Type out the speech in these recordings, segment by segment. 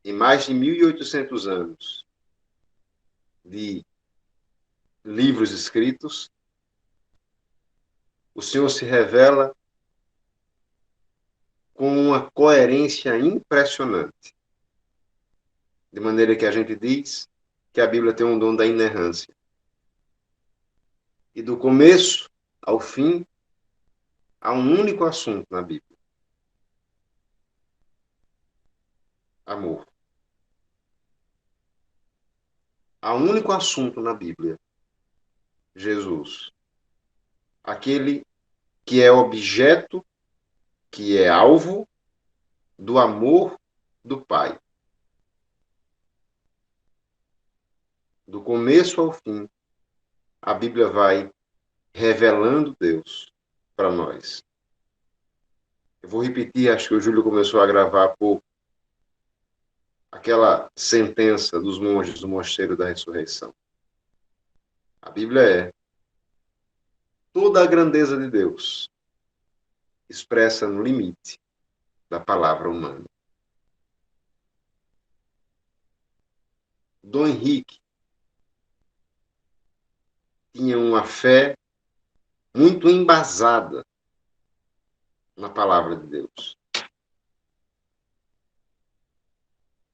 em mais de 1.800 anos de livros escritos, o Senhor se revela com uma coerência impressionante. De maneira que a gente diz que a Bíblia tem um dom da inerrância. E do começo ao fim, há um único assunto na Bíblia: amor. Há um único assunto na Bíblia: Jesus. Aquele que é objeto, que é alvo do amor do Pai. Do começo ao fim, a Bíblia vai revelando Deus para nós. Eu vou repetir, acho que o Júlio começou a gravar há pouco, aquela sentença dos monges do Mosteiro da Ressurreição. A Bíblia é toda a grandeza de Deus expressa no limite da palavra humana. Dom Henrique tinha uma fé muito embasada na palavra de Deus.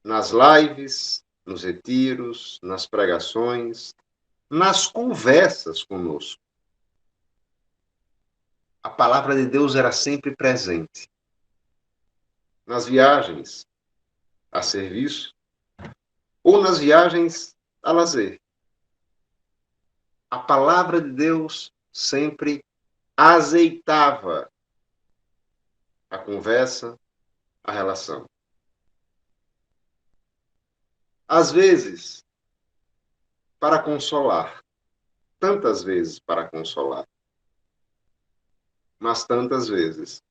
Nas lives, nos retiros, nas pregações, nas conversas conosco. A palavra de Deus era sempre presente. Nas viagens a serviço ou nas viagens a lazer. A palavra de Deus sempre azeitava a conversa, a relação. Às vezes, para consolar, tantas vezes para consolar, mas tantas vezes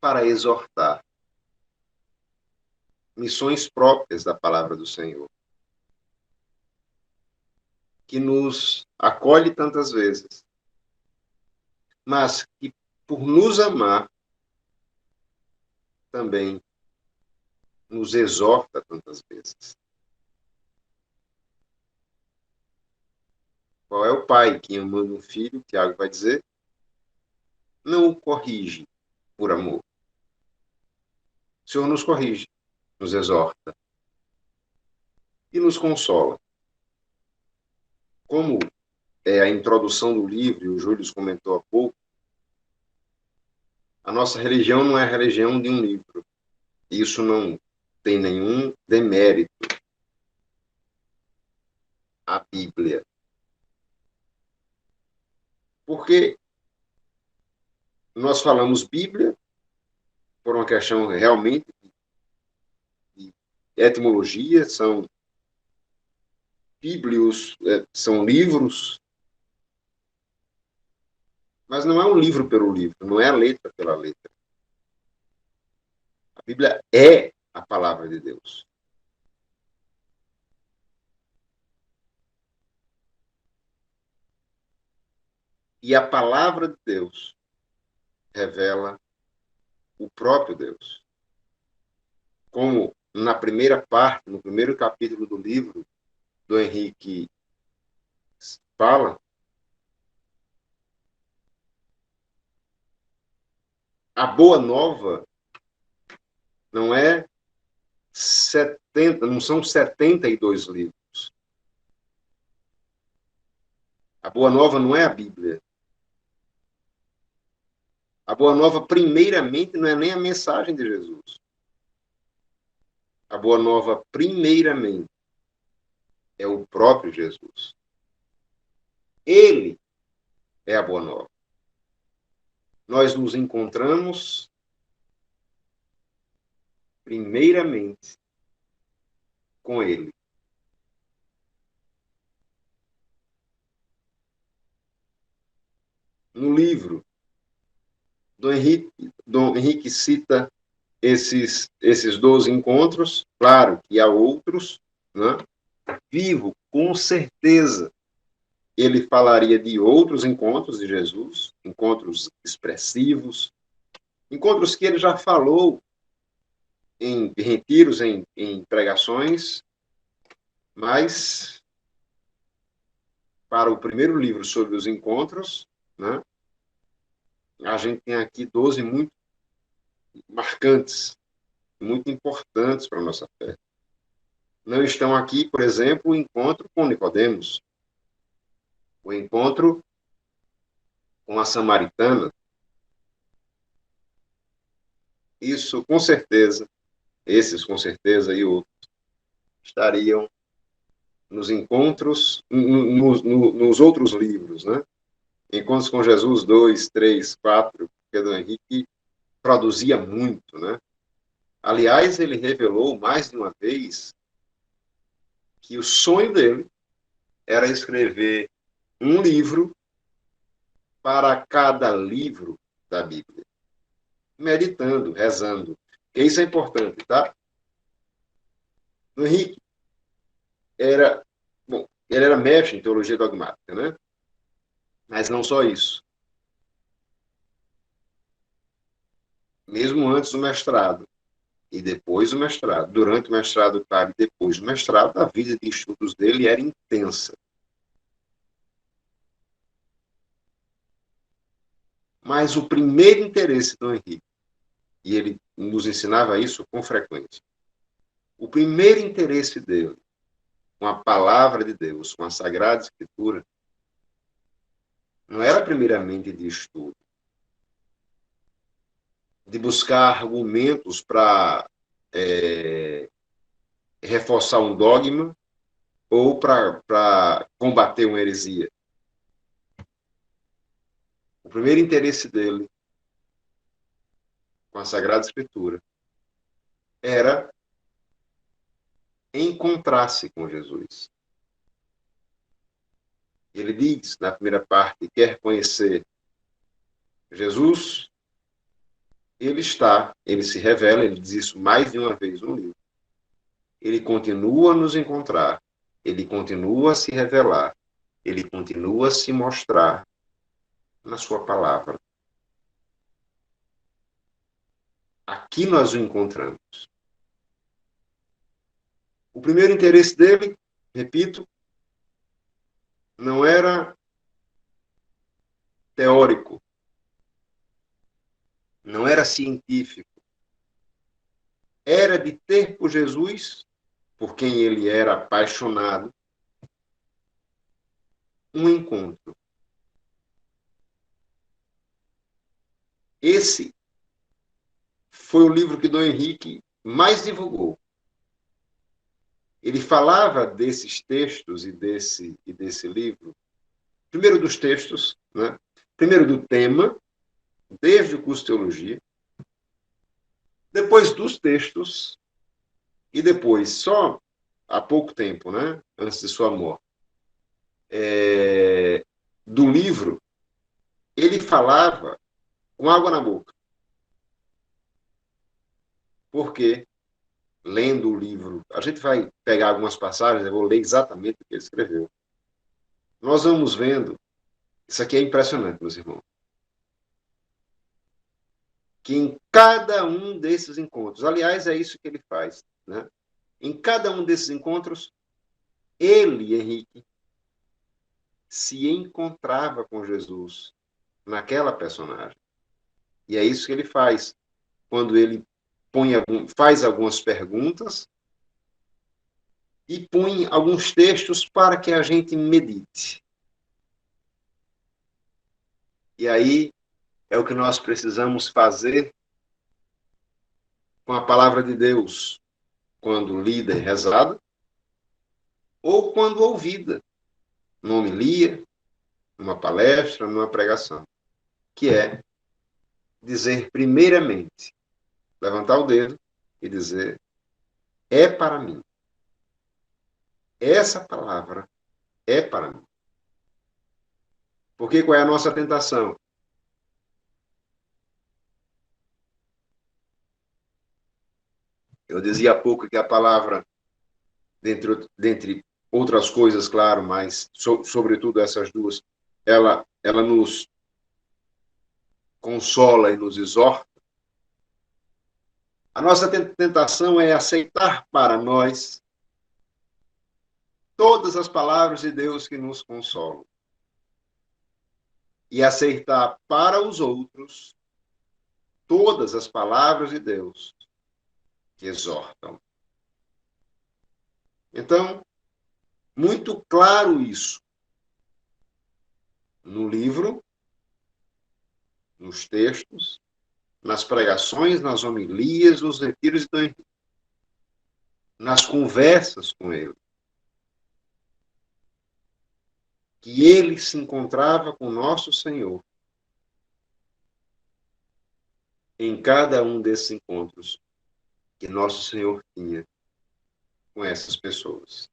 para exortar. Missões próprias da palavra do Senhor, que nos acolhe tantas vezes, mas que, por nos amar, também nos exorta tantas vezes. Qual é o pai que, amando um filho, Tiago vai dizer, não o corrige por amor? O Senhor nos corrige, nos exorta e nos consola. Como é a introdução do livro, e o Júlio comentou há pouco, a nossa religião não é a religião de um livro. Isso não tem nenhum demérito. A Bíblia. Porque nós falamos Bíblia por uma questão realmente de etimologia, são bíblios, são livros, mas não é um livro pelo livro, não é a letra pela letra. A Bíblia é a palavra de Deus. E a palavra de Deus revela o próprio Deus. Como na primeira parte, no primeiro capítulo do livro, do Henrique fala, a boa nova não é 70, não são 72 livros. A boa nova não é a Bíblia. A boa nova, primeiramente, não é nem a mensagem de Jesus. A boa nova, primeiramente, é o próprio Jesus. Ele é a boa nova. Nós nos encontramos, primeiramente, com ele. No livro, Dom Henrique cita esses 12 encontros, claro que há outros, né? Vivo, com certeza, ele falaria de outros encontros de Jesus, encontros expressivos, encontros que ele já falou em retiros, em pregações, mas para o primeiro livro sobre os encontros, né, a gente tem aqui 12 muito marcantes, muito importantes para a nossa fé. Não estão aqui, por exemplo, o encontro com Nicodemos, o encontro com a samaritana. Isso, com certeza, esses, com certeza, e outros, estariam nos encontros, nos outros livros, né? Encontros com Jesus 2, 3, 4, porque Dom Henrique produzia muito, né? Aliás, ele revelou mais de uma vez que o sonho dele era escrever um livro para cada livro da Bíblia, meditando, rezando. E isso é importante, tá? O Henrique era, bom, ele era mestre em teologia dogmática, né? Mas não só isso. Mesmo antes do mestrado e depois do mestrado, durante o mestrado, claro, e depois do mestrado, a vida de estudos dele era intensa. Mas o primeiro interesse do Henrique, e ele nos ensinava isso com frequência, o primeiro interesse dele com a palavra de Deus, com a Sagrada Escritura, não era primeiramente de estudo, de buscar argumentos para reforçar um dogma ou para combater uma heresia. O primeiro interesse dele com a Sagrada Escritura era encontrar-se com Jesus. Ele diz, na primeira parte, quer conhecer Jesus, ele se revela, ele diz isso mais de uma vez no livro. Ele continua a nos encontrar, ele continua a se revelar, ele continua a se mostrar na sua palavra. Aqui nós o encontramos. O primeiro interesse dele, repito, não era teórico, não era científico, era de ter por Jesus, por quem ele era apaixonado, um encontro. Esse foi o livro que Dom Henrique mais divulgou. Ele falava desses textos e desse livro, primeiro dos textos, né? Primeiro do tema, desde o curso de teologia, depois dos textos, e depois, só há pouco tempo, né? Antes de sua morte, do livro, ele falava com água na boca. Porque, lendo o livro, a gente vai pegar algumas passagens, eu vou ler exatamente o que ele escreveu. Nós vamos vendo, isso aqui é impressionante, meus irmãos, que em cada um desses encontros, aliás, é isso que ele faz, né? Em cada um desses encontros, ele, Henrique, se encontrava com Jesus naquela personagem. E é isso que ele faz quando ele faz algumas perguntas e põe alguns textos para que a gente medite. E aí é o que nós precisamos fazer com a palavra de Deus, quando lida e rezada, ou quando ouvida, numa homilia, numa palestra, numa pregação, que é dizer primeiramente, levantar o dedo e dizer, é para mim. Essa palavra é para mim. Porque qual é a nossa tentação? Eu dizia há pouco que a palavra, dentre outras coisas, claro, mas sobretudo essas duas, ela nos consola e nos exorta. A nossa tentação é aceitar para nós todas as palavras de Deus que nos consolam e aceitar para os outros todas as palavras de Deus que exortam. Então, muito claro isso no livro, nos textos, nas pregações, nas homilias, nos retiros de Dom Henrique, nas conversas com ele, que ele se encontrava com nosso Senhor em cada um desses encontros que nosso Senhor tinha com essas pessoas.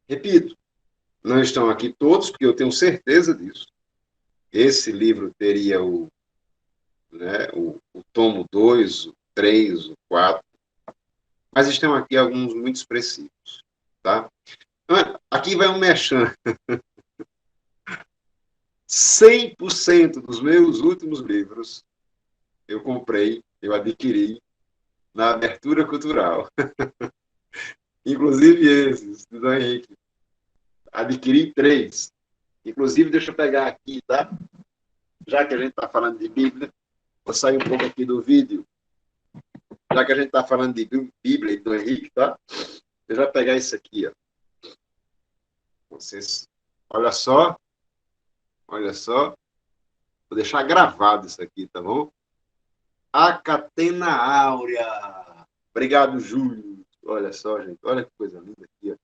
Repito, não estão aqui todos, porque eu tenho certeza disso. Esse livro teria o tomo 2, o 3, o 4, mas estão aqui alguns muito expressivos. Tá? Aqui vai um merchan. 100% dos meus últimos livros eu comprei, eu adquiri na abertura cultural. Inclusive esses, do Dom Henrique. Adquiri 3. Inclusive, deixa eu pegar aqui, tá? Já que a gente está falando de Bíblia, vou sair um pouco aqui do vídeo. Já que a gente está falando de Bíblia e do Henrique, tá? Eu já vou pegar isso aqui, ó. Vocês, olha só. Olha só. Vou deixar gravado isso aqui, tá bom? A Catena Áurea. Obrigado, Júlio. Olha só, gente. Olha que coisa linda aqui, ó.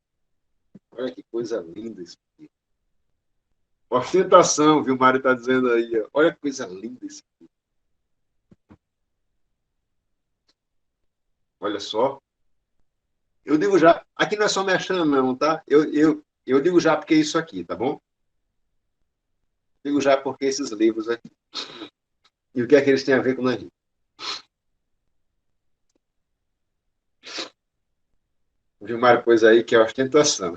Olha que coisa linda isso aqui. Ostentação, viu? O Mário está dizendo aí, ó. Olha que coisa linda isso aqui. Olha só. Eu digo já, aqui não é só merchan, não, tá? Eu digo já porque é isso aqui, tá bom? Digo já porque esses livros aqui. E o que é que eles têm a ver com o Henrique? O Gilmar pôs aí que é ostentação.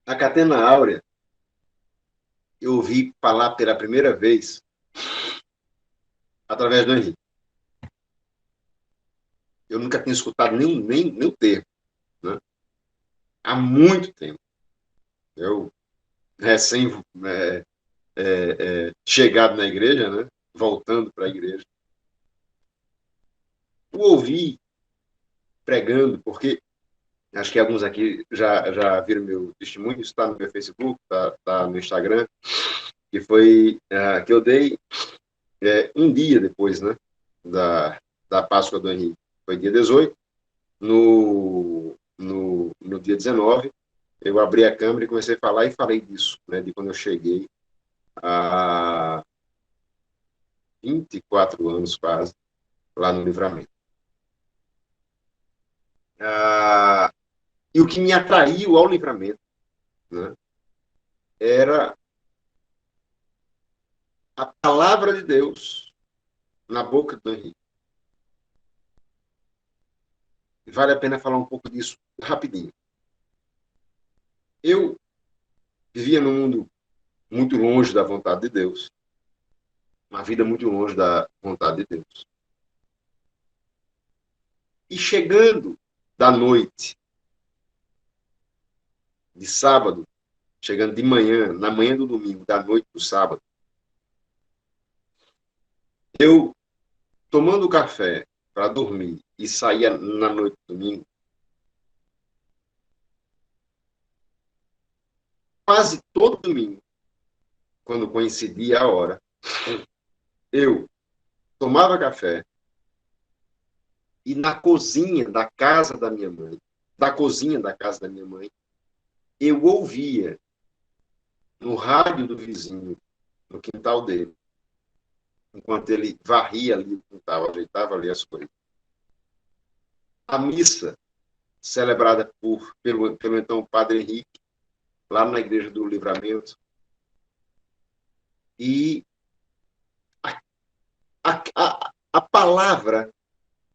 A Catena Áurea, eu ouvi falar pela primeira vez através do Henrique. Eu nunca tinha escutado nem o termo, né? Há muito tempo. Eu, recém chegado na igreja, né? Voltando para a igreja, eu ouvi pregando, porque acho que alguns aqui já viram meu testemunho, isso está no meu Facebook, está no Instagram, que foi que eu dei um dia depois, né, da Páscoa do Henrique. Foi dia 18, no dia 19, eu abri a câmera e comecei a falar e falei disso, né, de quando eu cheguei há 24 anos quase, lá no Livramento. E o que me atraiu ao Livramento, né, era a palavra de Deus na boca do Henrique. Vale a pena falar um pouco disso rapidinho. Eu vivia num mundo muito longe da vontade de Deus, uma vida muito longe da vontade de Deus. E chegando da noite, de sábado, chegando de manhã, na manhã do domingo, da noite do sábado, eu tomando café para dormir e saía na noite do domingo, quase todo domingo, quando coincidia a hora, eu tomava café e na cozinha da casa da minha mãe, eu ouvia no rádio do vizinho, no quintal dele, enquanto ele varria ali o quintal, ajeitava ali as coisas. A missa, celebrada pelo então Padre Henrique, lá na Igreja do Livramento, e a palavra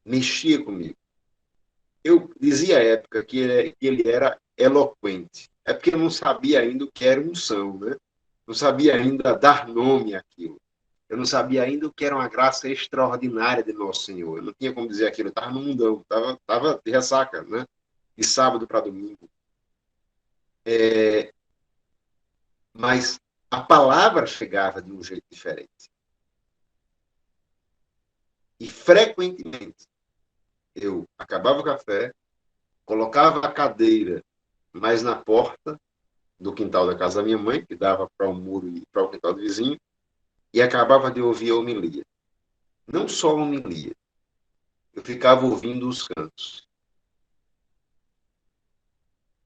mexia comigo. Eu dizia à época que ele era eloquente. É porque eu não sabia ainda o que era unção, né? Não sabia ainda dar nome àquilo. Eu não sabia ainda o que era uma graça extraordinária de Nosso Senhor. Eu não tinha como dizer aquilo. Eu estava no mundão, estava de ressaca, né? De sábado para domingo. Mas a palavra chegava de um jeito diferente. E frequentemente eu acabava o café, colocava a cadeira mais na porta do quintal da casa da minha mãe, que dava para o muro e para o quintal do vizinho, e acabava de ouvir a homilia. Não só a homilia, eu ficava ouvindo os cantos.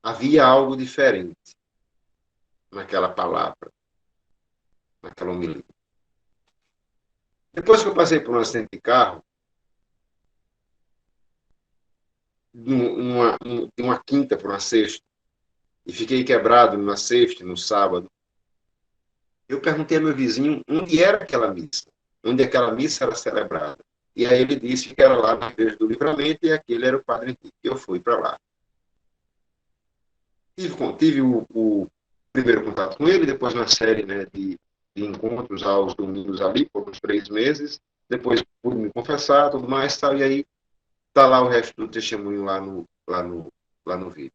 Havia algo diferente naquela palavra, naquela homilia. Depois que eu passei por um acidente de carro, de uma quinta para uma sexta, e fiquei quebrado numa sexta, no sábado, eu perguntei ao meu vizinho onde era aquela missa, onde aquela missa era celebrada. E aí ele disse que era lá na Igreja do Livramento e aquele era o Padre Henrique. Eu fui para lá. Tive o primeiro contato com ele, depois uma série, né, de encontros aos domingos ali, por uns 3 meses. Depois pude me confessar, tudo mais, tal, e aí está lá o resto do testemunho lá no vídeo.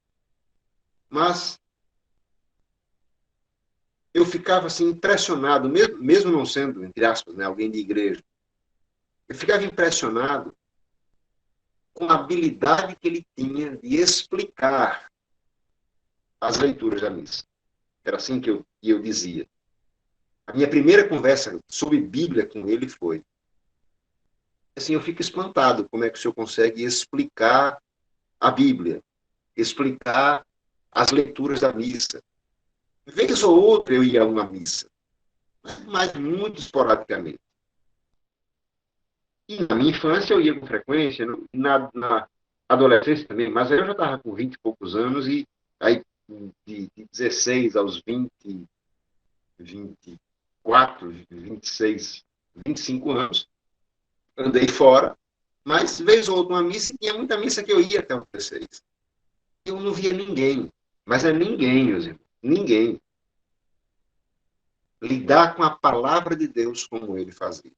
Mas eu ficava assim impressionado, mesmo não sendo, entre aspas, né, alguém de igreja, eu ficava impressionado com a habilidade que ele tinha de explicar as leituras da missa. Era assim que eu dizia. A minha primeira conversa sobre Bíblia com ele foi assim, eu fico espantado como é que o senhor consegue explicar a Bíblia, explicar as leituras da missa. Vez ou outra eu ia a uma missa, mas muito esporadicamente. E na minha infância eu ia com frequência, na adolescência também, mas aí eu já estava com 20 e poucos anos, e aí de 16 aos 20, 24, 26, 25 anos, andei fora, mas vez ou outra uma missa, e tinha muita missa que eu ia até os 16. Eu não via ninguém, mas é ninguém, meus irmãos, ninguém, lidar com a palavra de Deus como ele fazia.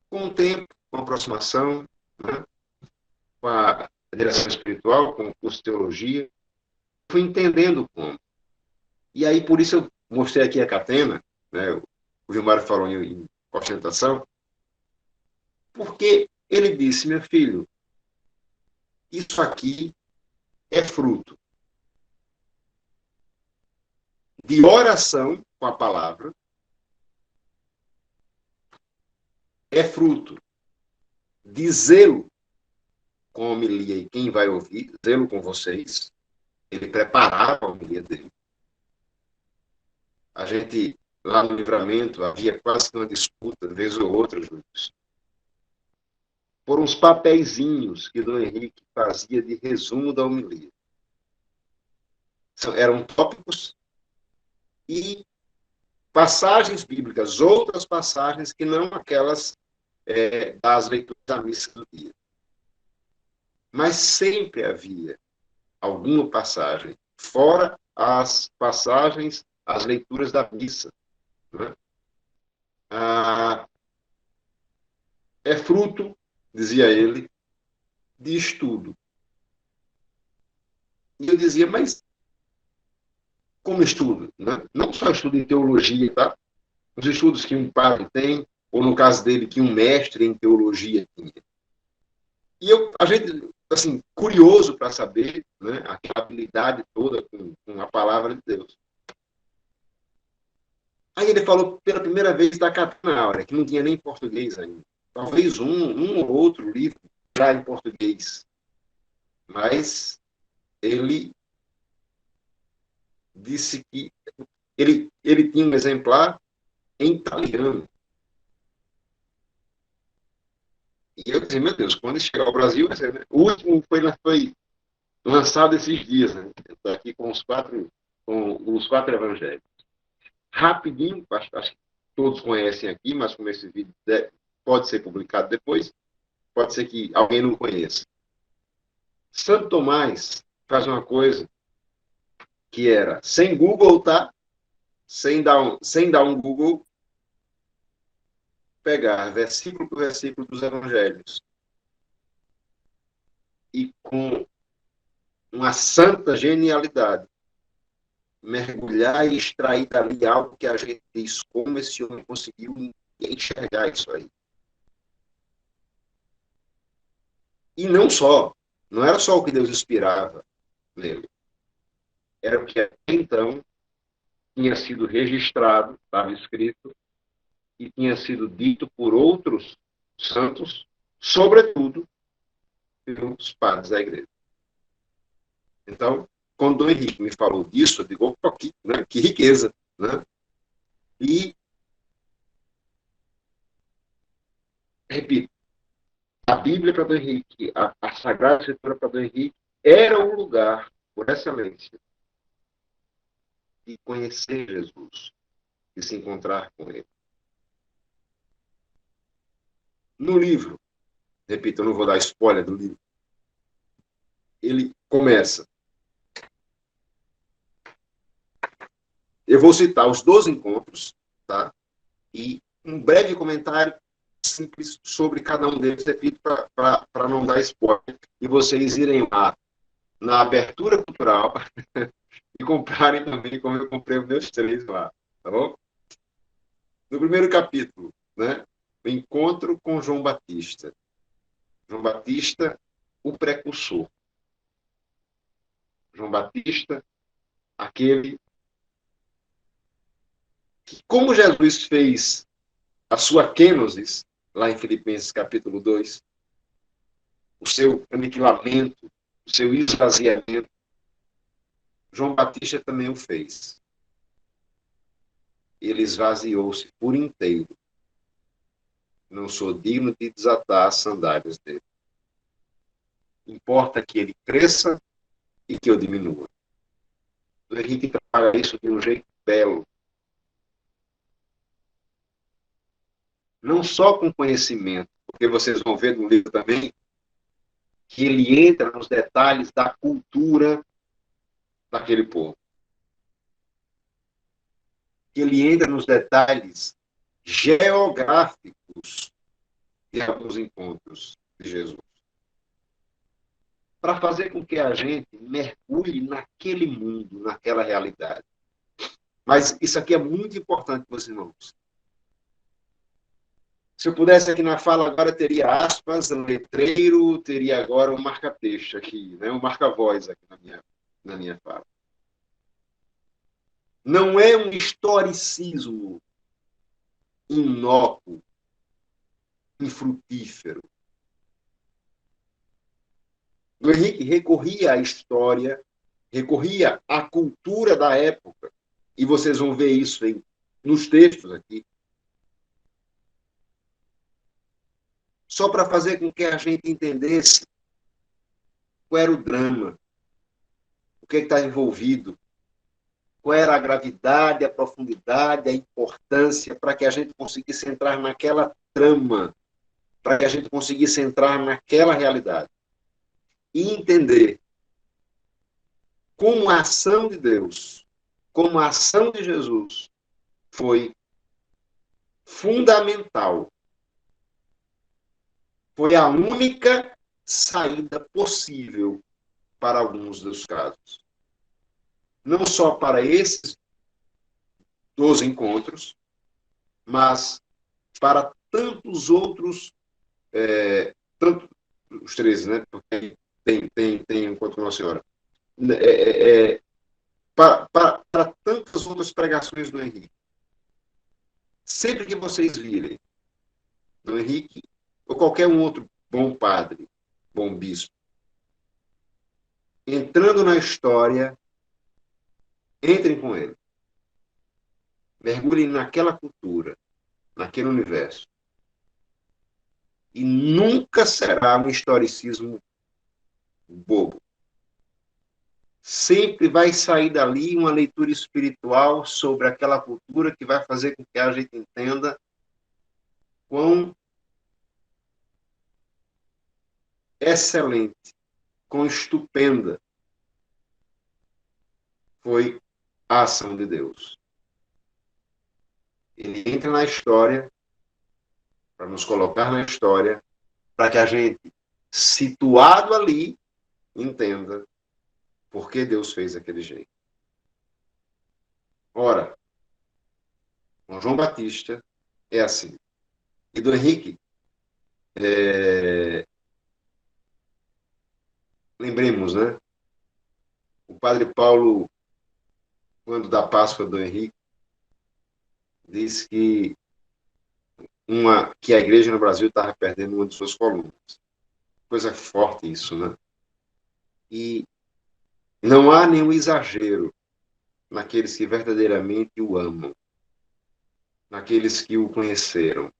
Com o tempo, com a aproximação, né, com a direção espiritual, com o curso de teologia, fui entendendo como. E aí, por isso, eu mostrei aqui a catena, né, o Gilmar falou em ostentação, porque ele disse, meu filho, isso aqui é fruto de oração com a palavra, é fruto de zelo com a homilia e quem vai ouvir, zelo com vocês. Ele preparava a homilia dele. A gente, lá no Livramento, havia quase uma disputa, vez ou outra, Júlio, por uns papeizinhos que Dom Henrique fazia de resumo da homilia. Eram tópicos e passagens bíblicas, outras passagens que não aquelas das leituras da missa do dia. Mas sempre havia alguma passagem, fora as passagens, as leituras da missa. Né? É fruto, dizia ele, de estudo. E eu dizia, mas como estudo? Né? Não só estudo em teologia, tá? Os estudos que um padre tem, ou no caso dele, que um mestre em teologia tinha. E a gente, assim, curioso para saber, né, a habilidade toda com a palavra de Deus. Aí ele falou pela primeira vez da Catena, que não tinha nem português ainda. Talvez um ou outro livro já em português. Mas ele disse que ele tinha um exemplar em italiano. E eu disse, meu Deus, quando chegar ao Brasil, né? O último foi lançado esses dias, né? Estou aqui com os quatro evangelhos. Rapidinho, acho que todos conhecem aqui, mas como esse vídeo pode ser publicado depois, pode ser que alguém não conheça. Santo Tomás faz uma coisa que era, sem Google, tá? Sem dar um Google, pegar versículo por versículo dos evangelhos e com uma santa genialidade mergulhar e extrair dali algo que a gente diz, como esse homem conseguiu enxergar isso aí. E não era só o que Deus inspirava nele, era o que até então tinha sido registrado, estava escrito, e tinha sido dito por outros santos, sobretudo pelos padres da igreja. Então, quando Dom Henrique me falou disso, eu digo, opa, que riqueza, né? E, repito, a Bíblia para Dom Henrique, a Sagrada Escritura para Dom Henrique, era um lugar, por excelência, de conhecer Jesus, de se encontrar com ele. No livro, repito, eu não vou dar spoiler do livro, ele começa. Eu vou citar os 12 encontros, tá? E um breve comentário simples sobre cada um deles, repito, para não dar spoiler, e vocês irem lá na abertura cultural e comprarem também, como eu comprei os meus 3 lá, tá bom? No primeiro capítulo, né? O encontro com João Batista. João Batista, o precursor. João Batista, aquele que, como Jesus fez a sua kenosis, lá em Filipenses capítulo 2, o seu aniquilamento, o seu esvaziamento, João Batista também o fez. Ele esvaziou-se por inteiro. Não sou digno de desatar as sandálias dele. Importa que ele cresça e que eu diminua. O Henrique trabalha isso de um jeito belo. Não só com conhecimento, porque vocês vão ver no livro também que ele entra nos detalhes da cultura daquele povo. Que ele entra nos detalhes geográficos de alguns encontros de Jesus. Para fazer com que a gente mergulhe naquele mundo, naquela realidade. Mas isso aqui é muito importante, meus irmãos. Se eu pudesse aqui na fala agora, teria aspas, letreiro, teria agora um marca-texto aqui, né? Um marca-voz aqui na minha fala. Não é um historicismo inócuo, infrutífero. O Henrique recorria à história, recorria à cultura da época, e vocês vão ver isso nos textos aqui, só para fazer com que a gente entendesse qual era o drama, o que está envolvido, qual era a gravidade, a profundidade, a importância, para que a gente conseguisse entrar naquela trama, para que a gente conseguisse entrar naquela realidade. E entender como a ação de Deus, como a ação de Jesus foi fundamental. Foi a única saída possível para alguns dos casos. Não só para esses 12 encontros, mas para tantos outros, tanto os 13, né? Porque tem encontro com Nossa Senhora. Para tantas outras pregações do Henrique. Sempre que vocês virem do Henrique, ou qualquer um outro bom padre, bom bispo, entrando na história, entrem com ele. Mergulhem naquela cultura, naquele universo. E nunca será um historicismo bobo. Sempre vai sair dali uma leitura espiritual sobre aquela cultura que vai fazer com que a gente entenda quão excelente, quão estupenda foi a ação de Deus. Ele entra na história, para nos colocar na história, para que a gente, situado ali, entenda por que Deus fez daquele jeito. Ora, com João Batista é assim. E do Henrique, lembremos, né? O padre Paulo, quando da Páscoa do Henrique, disse que a igreja no Brasil estava perdendo uma de suas colunas. Coisa forte isso, né? E não há nenhum exagero naqueles que verdadeiramente o amam, naqueles que o conheceram.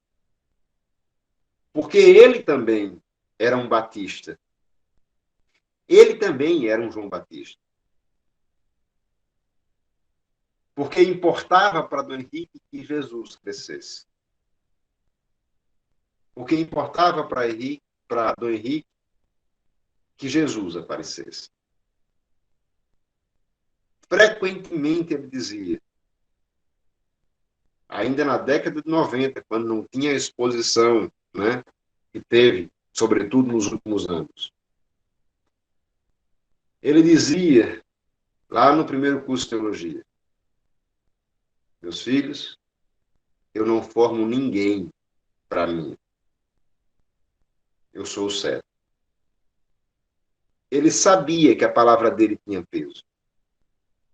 Porque ele também era um batista. Ele também era um João Batista. Porque importava para Dom Henrique que Jesus crescesse. Porque importava para Dom Henrique que Jesus aparecesse. Frequentemente ele dizia, ainda na década de 90, quando não tinha exposição, né, que teve, sobretudo nos últimos anos, ele dizia, lá no primeiro curso de teologia, meus filhos, eu não formo ninguém para mim. Eu sou o certo. Ele sabia que a palavra dele tinha peso.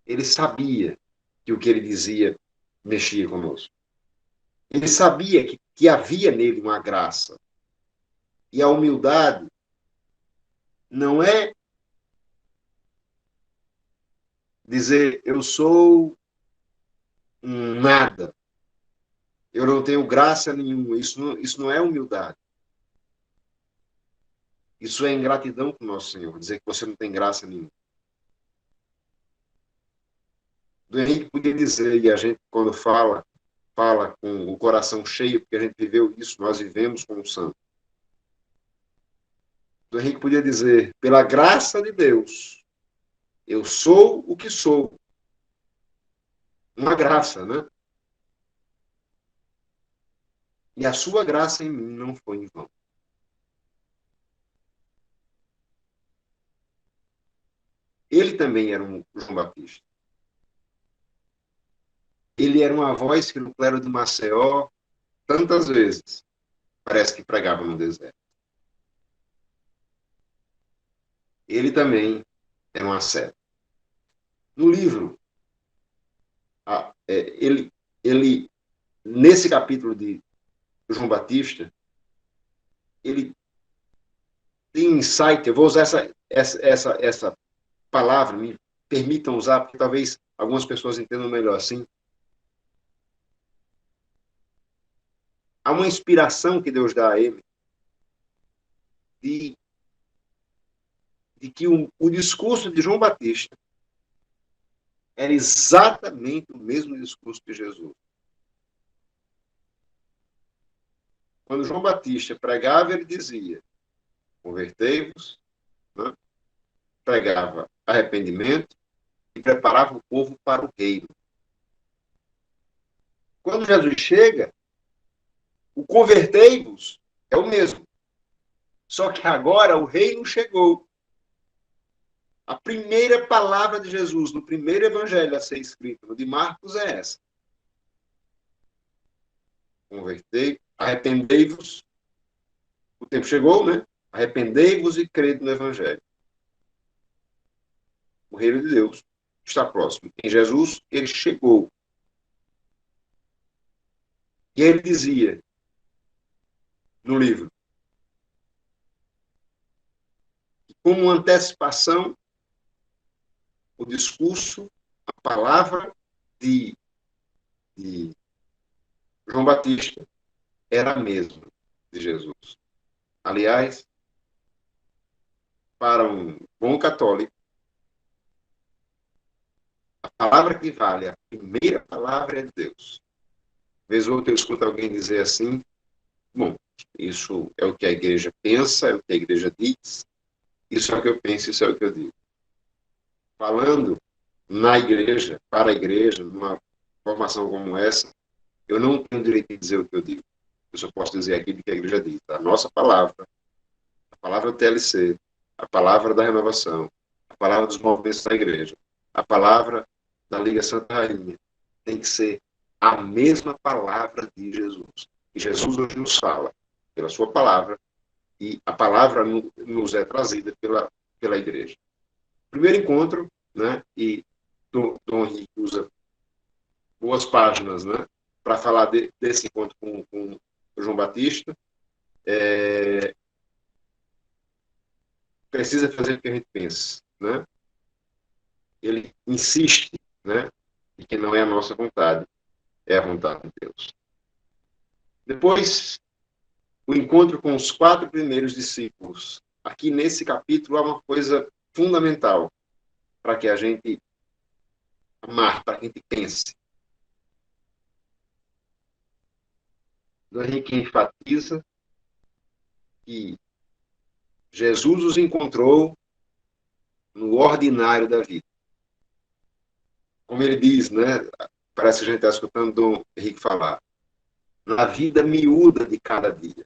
Ele sabia que o que ele dizia mexia conosco. Ele sabia que havia nele uma graça. E a humildade não é dizer eu sou um nada, eu não tenho graça nenhuma. Isso não é humildade. Isso é ingratidão com o nosso Senhor, dizer que você não tem graça nenhuma. Do Henrique podia dizer, e a gente, quando fala com o coração cheio, porque a gente viveu isso, nós vivemos com o santo. Do Henrique podia dizer, pela graça de Deus, eu sou o que sou. Uma graça, né? E a sua graça em mim não foi em vão. Ele também era um João Batista. Ele era uma voz que no clero de Maceió, tantas vezes, parece que pregava no deserto. Ele também era uma seta. No livro, ele, nesse capítulo de João Batista, ele tem insight, eu vou usar essa palavra, me permitam usar, porque talvez algumas pessoas entendam melhor assim. Há uma inspiração que Deus dá a ele de, de que o discurso de João Batista era exatamente o mesmo discurso de Jesus. Quando João Batista pregava, ele dizia, convertei-vos, né? Pregava arrependimento e preparava o povo para o reino. Quando Jesus chega, o convertei-vos é o mesmo. Só que agora o reino chegou. A primeira palavra de Jesus no primeiro evangelho a ser escrito, no de Marcos, é essa. Convertei, arrependei-vos. O tempo chegou, né? Arrependei-vos e crede no evangelho. O reino de Deus está próximo. Em Jesus, ele chegou. E ele dizia, no livro, que como antecipação, o discurso, a palavra de João Batista era a mesma de Jesus. Aliás, para um bom católico, a palavra que vale, a primeira palavra é de Deus. Vez ou outra eu escuto alguém dizer assim, bom, Isso é o que a igreja pensa, é o que a igreja diz, isso é o que eu penso, isso é o que eu digo. Falando na igreja, para a igreja, numa formação como essa, eu não tenho direito de dizer o que eu digo. Eu só posso dizer aquilo que a igreja diz. A nossa palavra, a palavra do TLC, a palavra da renovação, a palavra dos movimentos da igreja, a palavra da Liga Santa Rainha, tem que ser a mesma palavra de Jesus. E Jesus hoje nos fala pela sua palavra, e a palavra nos é trazida pela igreja. Primeiro encontro, né, e Dom Henrique usa boas páginas, né, para falar desse encontro com o João Batista. Precisa fazer o que a gente pensa, né? Ele insiste, né, de que não é a nossa vontade, é a vontade de Deus. Depois, o encontro com os 4 primeiros discípulos. Aqui nesse capítulo há uma coisa fundamental para que a gente amar, para que a gente pense. Dom Henrique enfatiza que Jesus os encontrou no ordinário da vida. Como ele diz, né? Parece que a gente está escutando Dom Henrique falar. Na vida miúda de cada dia.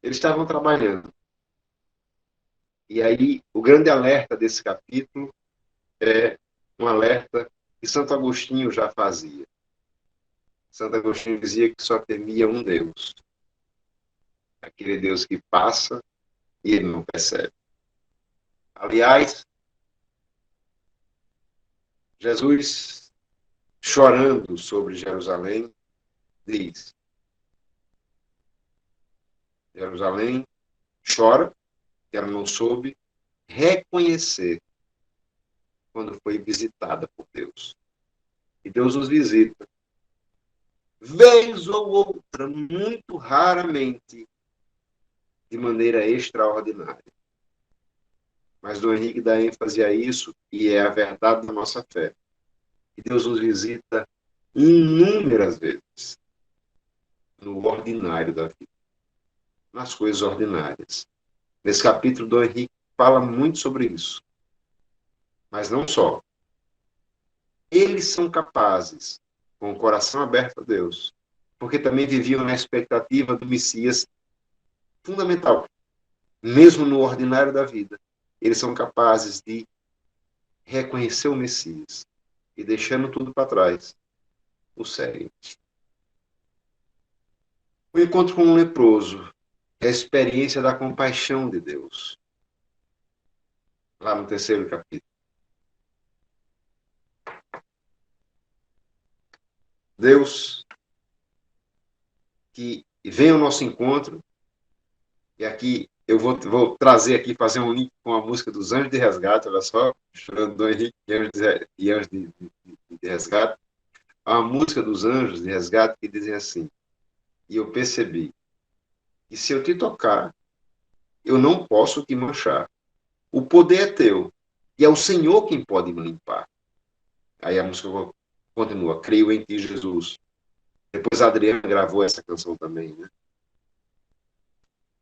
Eles estavam trabalhando. E aí, o grande alerta desse capítulo é um alerta que Santo Agostinho já fazia. Santo Agostinho dizia que só temia um Deus. Aquele Deus que passa e ele não percebe. Aliás, Jesus, chorando sobre Jerusalém, diz: Jerusalém chora, que ela não soube reconhecer quando foi visitada por Deus. E Deus nos visita, vez ou outra, muito raramente, de maneira extraordinária. Mas Dom Henrique dá ênfase a isso, e é a verdade da nossa fé. E Deus nos visita inúmeras vezes no ordinário da vida, nas coisas ordinárias. Nesse capítulo, Dom Henrique fala muito sobre isso. Mas não só. Eles são capazes, com o coração aberto a Deus, porque também viviam na expectativa do Messias fundamental. Mesmo no ordinário da vida, eles são capazes de reconhecer o Messias e, deixando tudo para trás, o seguem. O encontro com um leproso é a experiência da compaixão de Deus. Lá no 3º capítulo. Deus que vem ao nosso encontro, e aqui eu vou trazer aqui, fazer um link com a música dos Anjos de Resgate, olha só, chorando do Henrique e Anjos de Resgate. Há uma música dos Anjos de Resgate que dizem assim: e eu percebi que se eu te tocar, eu não posso te manchar. O poder é teu, e é o Senhor quem pode me limpar. Aí a música continua: creio em ti, Jesus. Depois a Adriana gravou essa canção também, né?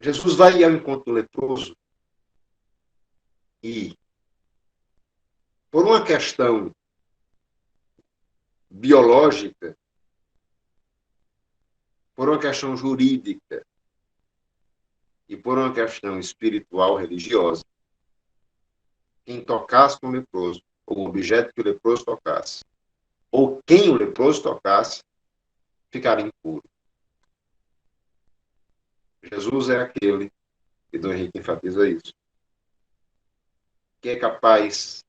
Jesus vai ao encontro do leproso e, por uma questão biológica, por uma questão jurídica e por uma questão espiritual, religiosa, quem tocasse com o leproso, ou o objeto que o leproso tocasse, ou quem o leproso tocasse, ficaria impuro. Jesus é aquele, e Dom Henrique enfatiza isso, que é capaz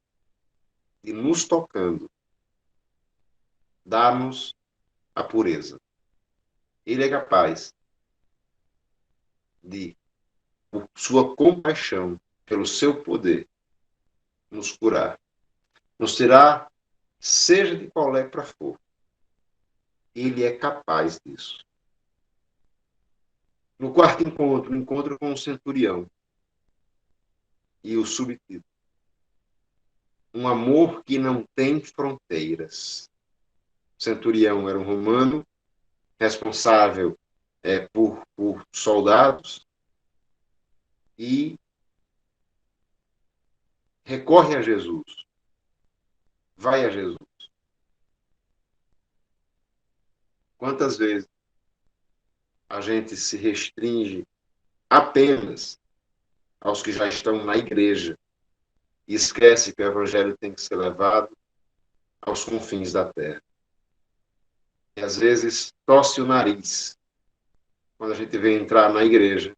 de, nos tocando, dar-nos a pureza. Ele é capaz de, por sua compaixão, pelo seu poder, nos curar. Nos tirar, seja de qual lepra for. Ele é capaz disso. No 4º encontro, o encontro com o centurião. E o subtítulo: um amor que não tem fronteiras. O centurião era um romano responsável por soldados e recorre a Jesus, vai a Jesus. Quantas vezes a gente se restringe apenas aos que já estão na igreja e esquece que o evangelho tem que ser levado aos confins da terra. E às vezes torce o nariz quando a gente vê entrar na igreja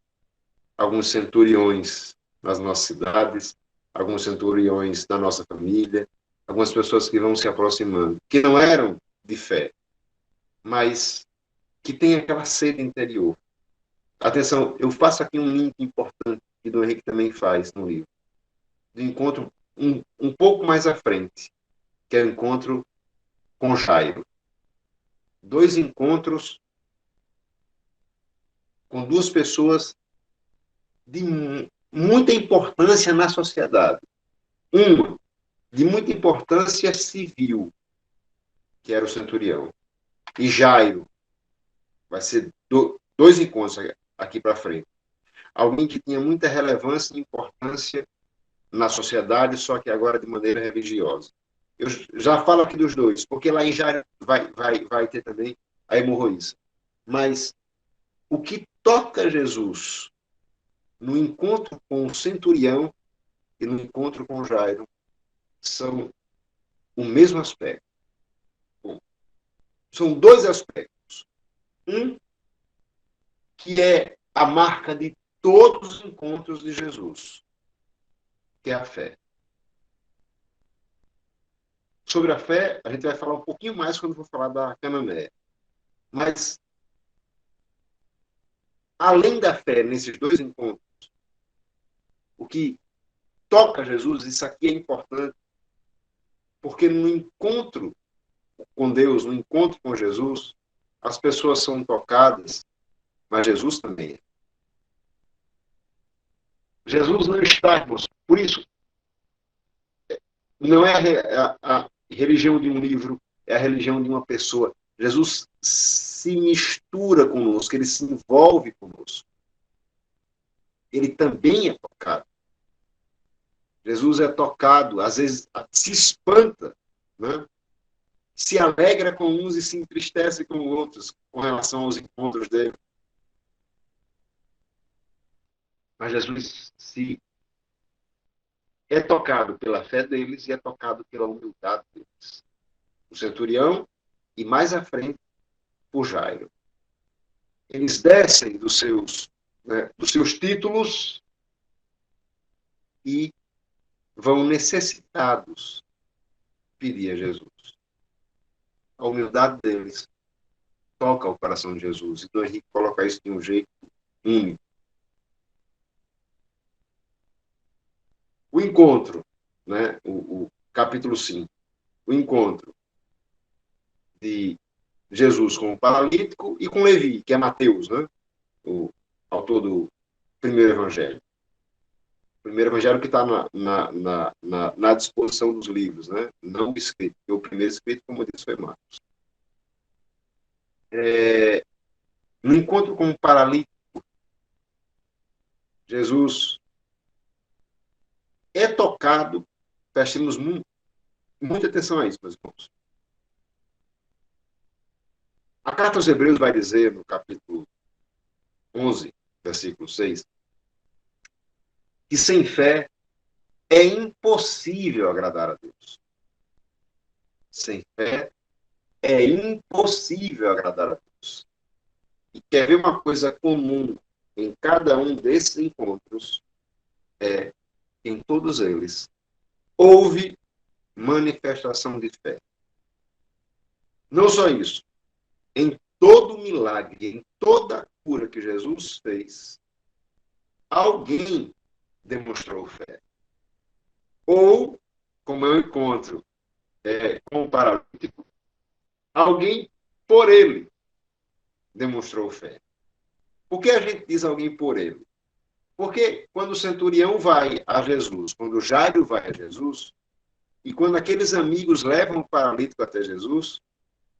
alguns centuriões nas nossas cidades, alguns centuriões da nossa família, algumas pessoas que vão se aproximando, que não eram de fé, mas que têm aquela sede interior. Atenção, eu faço aqui um link importante que do Henrique também faz no livro, do encontro um pouco mais à frente, que é o encontro com Jairo. 2 encontros com 2 pessoas de muita importância na sociedade. Uma, de muita importância civil, que era o centurião. E Jairo, vai ser 2 encontros aqui para frente. Alguém que tinha muita relevância e importância na sociedade, só que agora de maneira religiosa. Eu já falo aqui dos 2, porque lá em Jairo vai ter também a hemorroísa. Mas o que toca Jesus no encontro com o centurião e no encontro com Jairo são o mesmo aspecto. Bom, são 2 aspectos. Um, que é a marca de todos os encontros de Jesus, que é a fé. Sobre a fé, a gente vai falar um pouquinho mais quando for falar da Cananeia. Mas, além da fé, nesses 2 encontros, o que toca Jesus, isso aqui é importante, porque no encontro com Deus, no encontro com Jesus, as pessoas são tocadas, mas Jesus também é. Jesus não está, irmãos. Por isso, não é a religião de um livro, é a religião de uma pessoa. Jesus se mistura conosco, ele se envolve conosco. Ele também é tocado. Jesus é tocado, às vezes se espanta, né? Se alegra com uns e se entristece com outros, com relação aos encontros dele. Mas Jesus é tocado pela fé deles e é tocado pela humildade deles. O centurião e, mais à frente, o Jairo. Eles descem dos seus títulos e vão necessitados pedir a Jesus. A humildade deles toca o coração de Jesus. E Dom Henrique coloca isso de um jeito único. O encontro, né? o capítulo 5, o encontro de Jesus com o paralítico e com Levi, que é Mateus, né? O autor do primeiro evangelho. O primeiro evangelho que está na disposição dos livros, né? Não escrito, porque o primeiro escrito, como eu disse, foi Marcos. No encontro com o paralítico, Jesus é tocado, prestemos muita atenção a isso, meus irmãos. A carta aos Hebreus vai dizer, no capítulo 11, versículo 6, que sem fé é impossível agradar a Deus. Sem fé é impossível agradar a Deus. E quer ver uma coisa comum em cada um desses encontros? É, em todos eles, houve manifestação de fé. Não só isso. Em todo milagre, em toda cura que Jesus fez, alguém demonstrou fé. Ou, como eu encontro com o paralítico, alguém por ele demonstrou fé. Por que a gente diz alguém por ele? Porque quando o centurião vai a Jesus, quando o Jairo vai a Jesus, e quando aqueles amigos levam o paralítico até Jesus,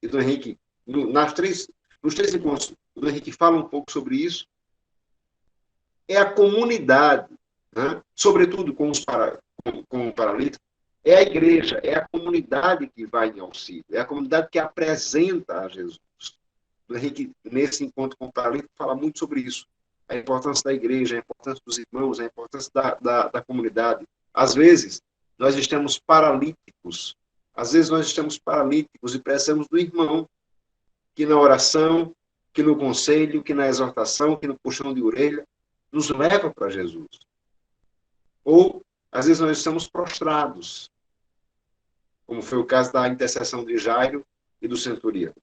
e do Henrique, nos Nos três encontros, o Henrique fala um pouco sobre isso. É a comunidade, né? Sobretudo com o paralítico, é a igreja, é a comunidade que vai em auxílio, é a comunidade que apresenta a Jesus. O Henrique, nesse encontro com o paralítico, fala muito sobre isso. A importância da igreja, a importância dos irmãos, a importância da comunidade. Às vezes, nós estamos paralíticos. Às vezes, nós estamos paralíticos e precisamos do irmão que na oração, que no conselho, que na exortação, que no puxão de orelha, nos leva para Jesus. Ou, às vezes, nós estamos prostrados, como foi o caso da intercessão de Jairo e do centurião.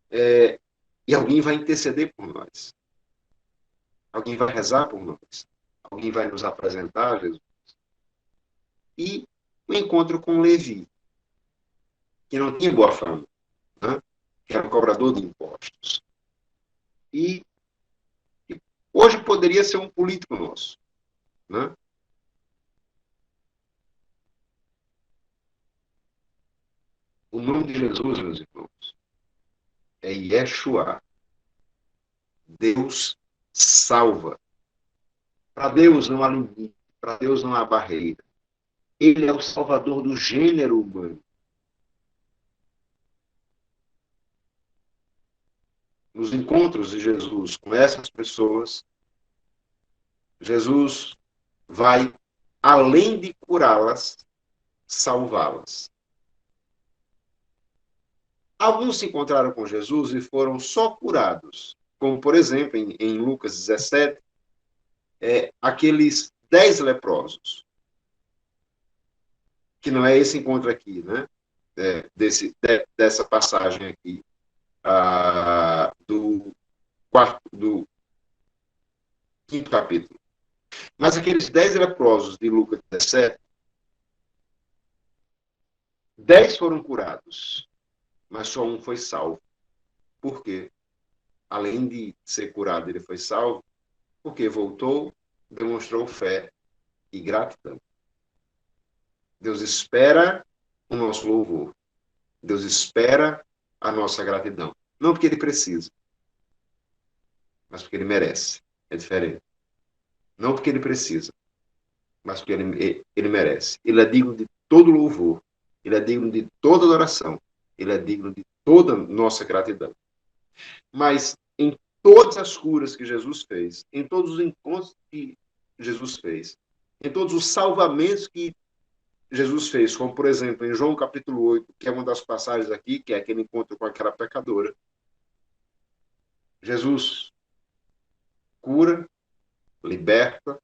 E alguém vai interceder por nós. Alguém vai rezar por nós. Alguém vai nos apresentar a Jesus. E o encontro com Levi, que não tinha boa fama, né? Que era um cobrador de impostos. E hoje poderia ser um político nosso, né? O nome de Jesus, meus irmãos, é Yeshua. Deus salva. Para Deus não há limite, para Deus não há barreira. Ele é o salvador do gênero humano. Nos encontros de Jesus com essas pessoas, Jesus vai, além de curá-las, salvá-las. Alguns se encontraram com Jesus e foram só curados, como, por exemplo, em Lucas 17, aqueles 10 leprosos, que não é esse encontro aqui, né? Dessa passagem aqui, do quinto capítulo. Mas aqueles 10 leprosos de Lucas 17, 10 foram curados, mas só um foi salvo. Por quê? Além de ser curado, ele foi salvo, porque voltou, demonstrou fé e gratidão. Deus espera o nosso louvor. Deus espera a nossa gratidão. Não porque ele precisa, mas porque ele merece. É diferente. Não porque ele precisa, mas porque ele merece. Ele é digno de todo louvor. Ele é digno de toda adoração. Ele é digno de toda nossa gratidão. Mas em todas as curas que Jesus fez, em todos os encontros que Jesus fez, em todos os salvamentos que Jesus fez, como por exemplo em João capítulo 8, que é uma das passagens aqui, que é aquele encontro com aquela pecadora, Jesus cura, liberta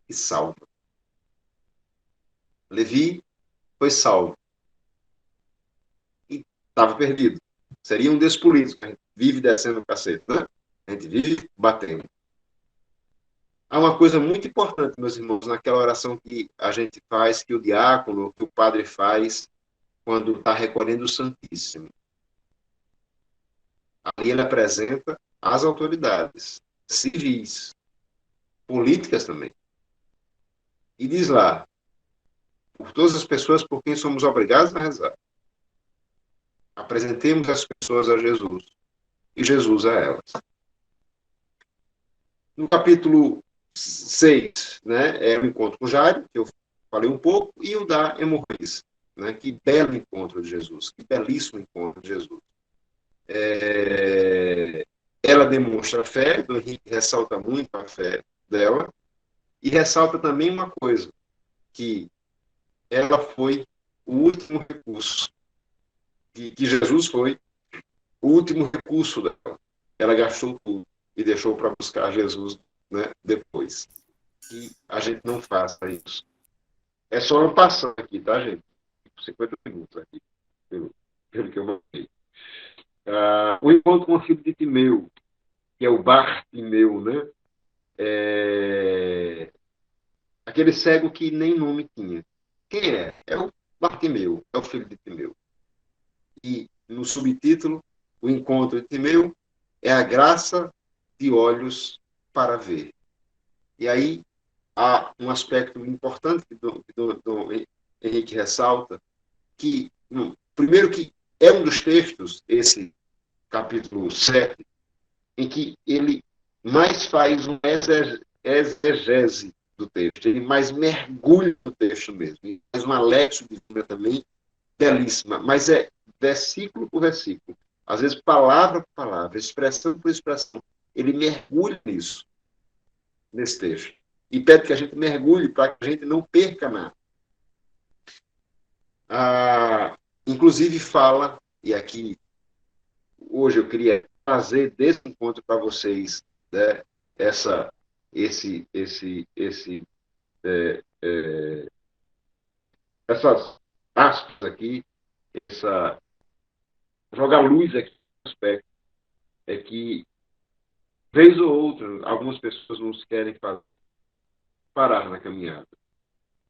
e salva. Levi foi salvo e estava perdido. Seria um desses políticos que a gente vive descendo o cacete, né? A gente vive batendo. Há uma coisa muito importante, meus irmãos, naquela oração que a gente faz, que o diácono, que o padre faz, quando está recolhendo o Santíssimo. Ali ele apresenta as autoridades civis, políticas também. E diz lá, por todas as pessoas por quem somos obrigados a rezar. Apresentemos as pessoas a Jesus e Jesus a elas. No capítulo 6, né, é o encontro com Jairo, que eu falei um pouco, e o da hemorroísa. Né? Que belo encontro de Jesus, que belíssimo encontro de Jesus. Ela demonstra fé, o Henrique ressalta muito a fé dela, e ressalta também uma coisa, que ela foi o último recurso, que Jesus foi o último recurso dela. Ela gastou tudo e deixou para buscar Jesus, né, depois. Que a gente não faça isso. É só eu passando aqui, tá, gente? 50 minutos aqui, pelo que eu mandei. O encontro com o filho de Timeu, que é o Bartimeu, né? Aquele cego que nem nome tinha. Quem é? É o Bartimeu, é o filho de Timeu. E no subtítulo, o encontro de Timeu é a graça de olhos para ver. E aí há um aspecto importante que Dom Henrique ressalta, que, primeiro que é um dos textos, esse capítulo 7, em que ele mais faz uma exegese do texto, ele mais mergulha no texto mesmo, e faz uma léxico divina também belíssima, mas é versículo por versículo, às vezes palavra por palavra, expressão por expressão, ele mergulha nisso, nesse texto, e pede que a gente mergulhe para que a gente não perca nada. Inclusive fala, e aqui hoje eu queria trazer desse encontro para vocês, né, esse essas aspas aqui, essa jogar luz aqui no aspecto é que vez ou outra algumas pessoas nos querem parar na caminhada.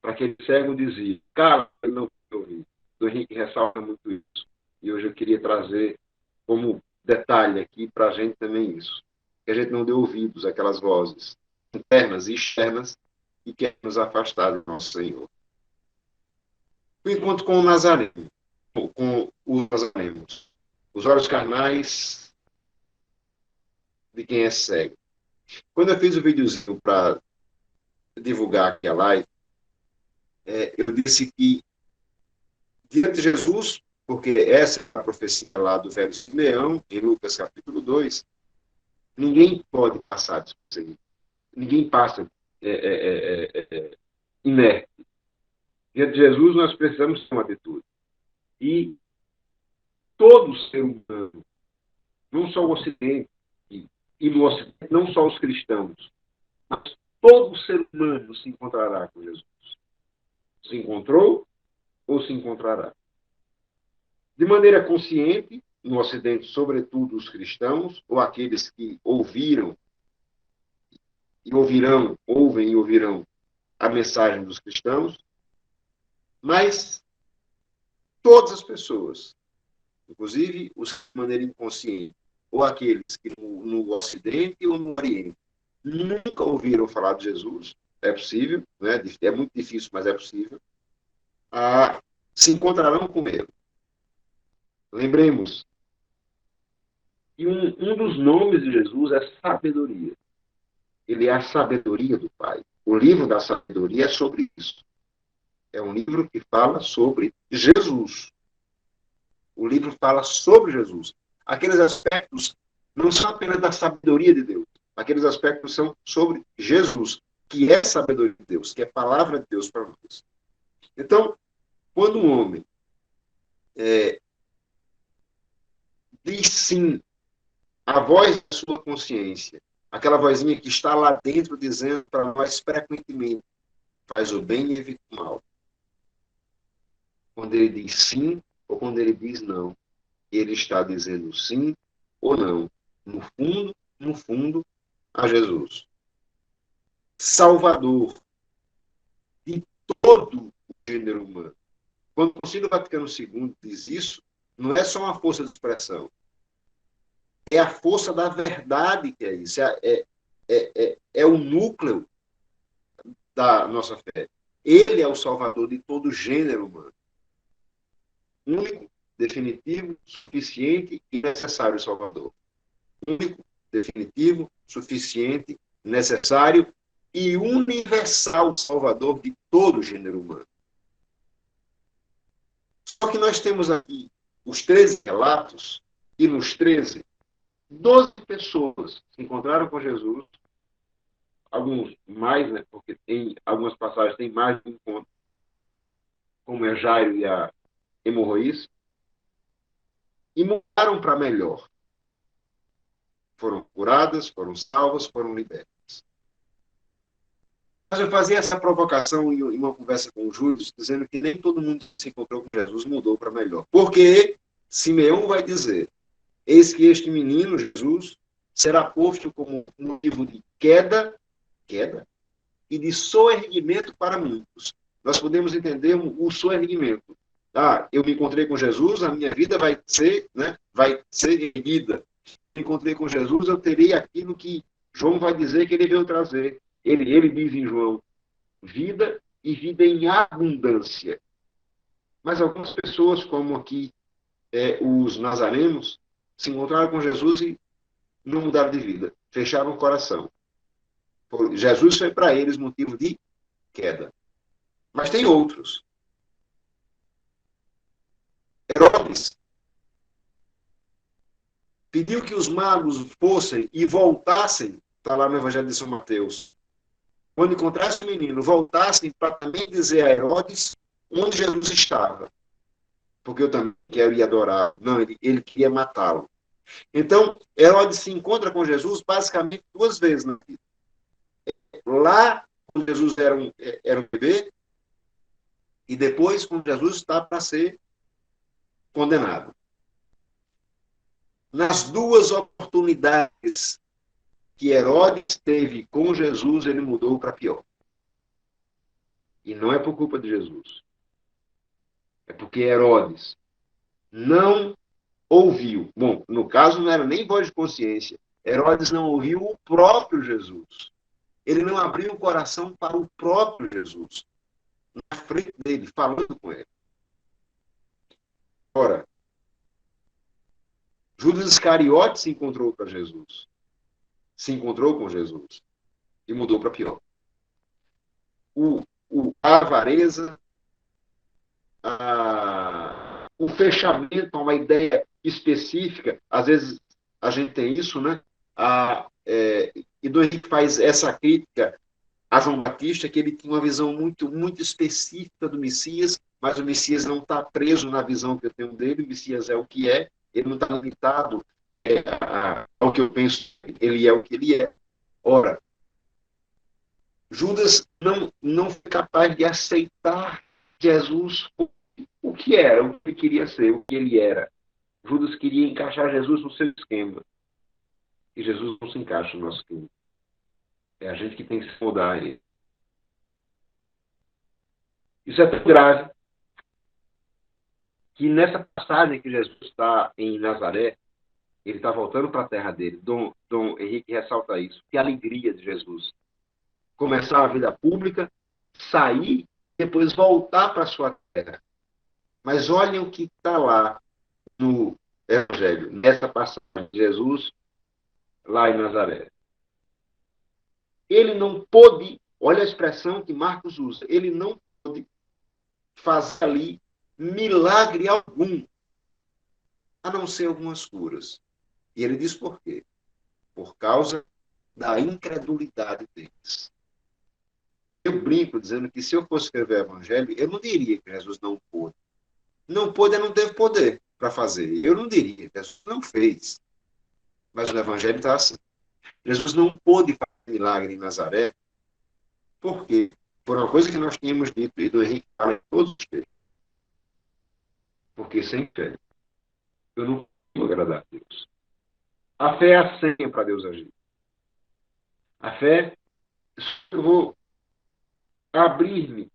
Para aquele cego dizia, cara, ele não pode ouvir. O Henrique ressalta muito isso. E hoje eu queria trazer como detalhe aqui para a gente também isso. Que a gente não dê ouvidos àquelas vozes internas e externas que querem nos afastar do nosso Senhor. O encontro com o Nazareno, com os nazarenos. Os olhos carnais de quem é cego. Quando eu fiz o videozinho para divulgar aqui a live, eu disse que diante de Jesus, porque essa é a profecia lá do velho Simeão, em Lucas capítulo 2, ninguém pode passar despercebido. Ninguém passa inerte. Diante de Jesus, nós precisamos ter uma atitude. E todo ser humano, não só o Ocidente, e no Ocidente, não só os cristãos, mas todo ser humano se encontrará com Jesus. Se encontrou ou se encontrará. De maneira consciente, no Ocidente, sobretudo os cristãos, ou aqueles que ouviram e ouvirão, ouvem e ouvirão a mensagem dos cristãos, mas todas as pessoas, inclusive os de maneira inconsciente, ou aqueles que no Ocidente ou no Oriente nunca ouviram falar de Jesus, é possível, né? É muito difícil, mas é possível, se encontrarão com ele. Lembremos que um dos nomes de Jesus é sabedoria. Ele é a sabedoria do Pai. O livro da sabedoria é sobre isso. É um livro que fala sobre Jesus. O livro fala sobre Jesus. Aqueles aspectos não são apenas da sabedoria de Deus. Aqueles aspectos são sobre Jesus, que é sabedoria de Deus, que é palavra de Deus para nós. Então, quando um homem diz sim à voz da sua consciência, aquela vozinha que está lá dentro dizendo para nós frequentemente, faz o bem e evita o mal. Quando ele diz sim ou quando ele diz não, ele está dizendo sim ou não. No fundo, a Jesus. Salvador de todo o gênero humano. Quando o Concílio Vaticano II diz isso, não é só uma força de expressão. É a força da verdade que é isso. É o núcleo da nossa fé. Ele é o Salvador de todo o gênero humano. Único, definitivo, suficiente e necessário Salvador. Único, definitivo, suficiente, necessário e universal Salvador de todo o gênero humano. Só que nós temos aqui os 13 relatos, e nos 13, 12 pessoas se encontraram com Jesus, alguns mais, né, porque tem algumas passagens tem mais de um encontro, como é Jairo e a hemorroíça, e mudaram para melhor. Foram curadas, foram salvas, foram libertas. Mas eu fazia essa provocação em uma conversa com o Júlio, dizendo que nem todo mundo que se encontrou com Jesus mudou para melhor. Porque Simeão vai dizer, eis que este menino, Jesus, será posto como motivo de queda, e de soerguimento para muitos. Nós podemos entender o soerguimento. Eu me encontrei com Jesus, a minha vida vai ser erguida. Me encontrei com Jesus, eu terei aquilo que João vai dizer que ele veio trazer. Ele diz em João, vida e vida em abundância. Mas algumas pessoas, como aqui os nazarenos, se encontraram com Jesus e não mudaram de vida. Fecharam o coração. Jesus foi para eles motivo de queda. Mas tem outros. Herodes pediu que os magos fossem e voltassem, está lá no Evangelho de São Mateus, quando encontrasse o menino, voltassem para também dizer a Herodes onde Jesus estava. Porque eu também quero ir adorar. Não, ele queria matá-lo. Então, Herodes se encontra com Jesus basicamente 2 vezes na vida. Lá, quando Jesus era um bebê, e depois, quando Jesus está para ser condenado. Nas 2 oportunidades que Herodes teve com Jesus, ele mudou para pior. E não é por culpa de Jesus. É porque Herodes não ouviu. Bom, no caso não era nem voz de consciência. Herodes não ouviu o próprio Jesus. Ele não abriu o coração para o próprio Jesus. Na frente dele, falando com ele. Ora, Judas Iscariote se encontrou para Jesus. Se encontrou com Jesus. E mudou para pior. A avareza, o fechamento a uma ideia específica, às vezes a gente tem isso, né? E Dom Henrique faz essa crítica a João Batista, que ele tinha uma visão muito, muito específica do Messias, mas o Messias não está preso na visão que eu tenho dele, o Messias é o que é, ele não está limitado ao que eu penso, ele é o que ele é. Ora, Judas não foi capaz de aceitar Jesus o que era, o que ele queria ser, o que ele era. Judas queria encaixar Jesus no seu esquema. E Jesus não se encaixa no nosso esquema. É a gente que tem que se mudar a ele. Isso é tão grave que nessa passagem que Jesus está em Nazaré, ele está voltando para a terra dele. Dom Henrique ressalta isso. Que alegria de Jesus. Começar a vida pública, sair, depois voltar para a sua terra. Mas olhem o que está lá no Evangelho, nessa passagem de Jesus, lá em Nazaré. Ele não pôde, olha a expressão que Marcos usa, ele não pôde fazer ali milagre algum, a não ser algumas curas. E ele diz por quê? Por causa da incredulidade deles. Eu brinco dizendo que se eu fosse escrever o Evangelho, eu não diria que Jesus não pôde. Não pôde, não teve poder para fazer. Eu não diria, Jesus não fez. Mas o Evangelho está assim. Jesus não pôde fazer milagre em Nazaré, por quê? Por uma coisa que nós tínhamos dito, e do Henrique fala em todos os textos. Porque sem fé, eu não vou agradar a Deus. A fé é a senha para Deus agir. A fé, eu vou abrir-me,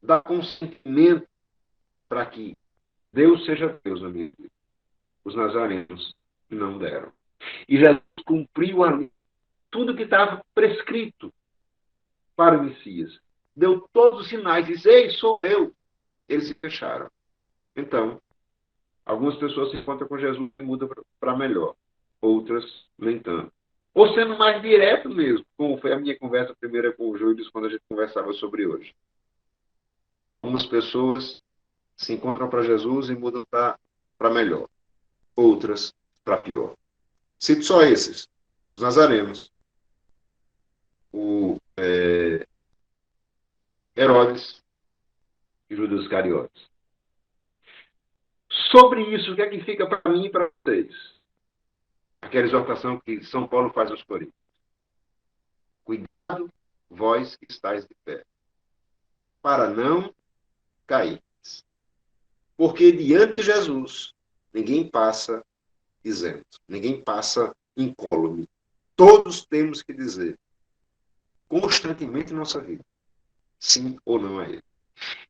dar consentimento para que Deus seja Deus na minha vida. Os nazarenos não deram. E Jesus cumpriu ali tudo que estava prescrito para o Messias. Deu todos os sinais, disse, ei, sou eu. Eles se fecharam. Então, algumas pessoas se encontram com Jesus e mudam para melhor. Outras, nem tanto. Ou sendo mais direto mesmo, como foi a minha conversa primeira com o Júlio, quando a gente conversava sobre hoje. Algumas pessoas se encontram para Jesus e mudam para melhor. Outras, para pior. Cito só esses. Os nazarenos. O Herodes e Judas Iscariotes. Sobre isso, o que é que fica para mim e para vocês? Aquela exortação que São Paulo faz aos Coríntios. Cuidado, vós que estáis de pé, para não cair. Porque diante de Jesus, ninguém passa isento, ninguém passa incólume. Todos temos que dizer, constantemente em nossa vida, sim ou não a ele.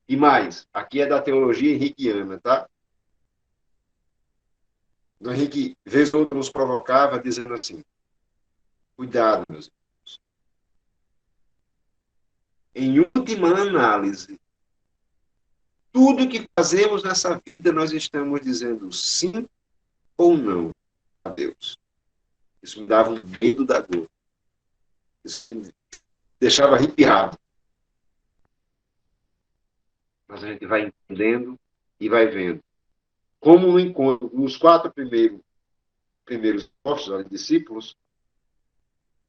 E mais, aqui é da teologia henriquiana, tá? Dom Henrique, vez ou outra, nos provocava dizendo assim, cuidado, meus irmãos. Em última análise, tudo que fazemos nessa vida, nós estamos dizendo sim ou não a Deus? Isso me dava um medo da dor. Isso me deixava arrepiado. Mas a gente vai entendendo e vai vendo. Como no encontro, nos 4 primeiros apóstolos, discípulos,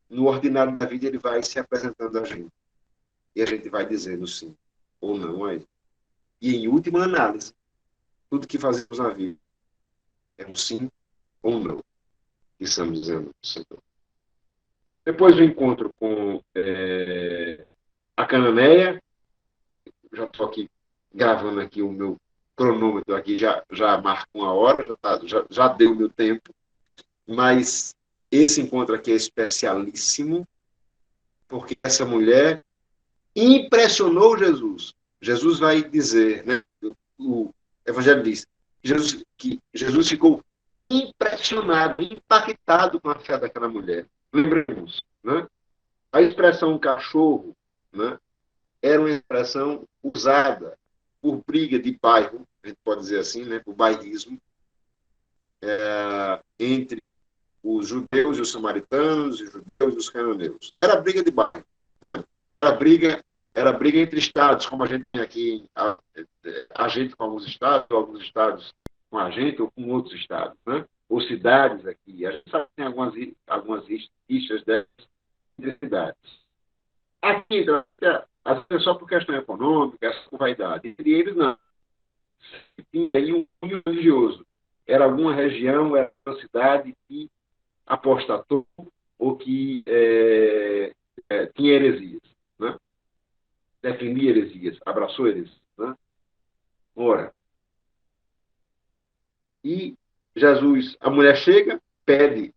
no ordinário da vida ele vai se apresentando a gente. E a gente vai dizendo sim ou não a ele. E em última análise, tudo que fazemos na vida é um sim ou um não. Que estamos dizendo, Senhor. Depois do encontro com a Cananeia, já estou aqui gravando aqui o meu cronômetro aqui, já marca 1 hora, já deu o meu tempo, mas esse encontro aqui é especialíssimo, porque essa mulher impressionou Jesus. Jesus vai dizer, né, o Evangelho diz, que Jesus ficou impressionado, impactado com a fé daquela mulher. Lembremos, né? A expressão cachorro, né, era uma expressão usada por briga de bairro, a gente pode dizer assim, né, por bairrismo, entre os judeus e os samaritanos, e os judeus e os cananeus. Era briga de bairro. Era briga entre estados, como a gente tem aqui, a gente com alguns estados com a gente ou com outros estados, né? Ou cidades aqui. A gente sabe que tem algumas rixas dessas cidades. Aqui, às vezes é só por questão econômica, é só por vaidade. Entre eles, não. Tinha aí um cunho religioso. Era alguma região, era uma cidade que apostatou ou que tinha heresias, né? Defendia heresias, abraçou heresias. Né? Ora, e Jesus, a mulher chega, pede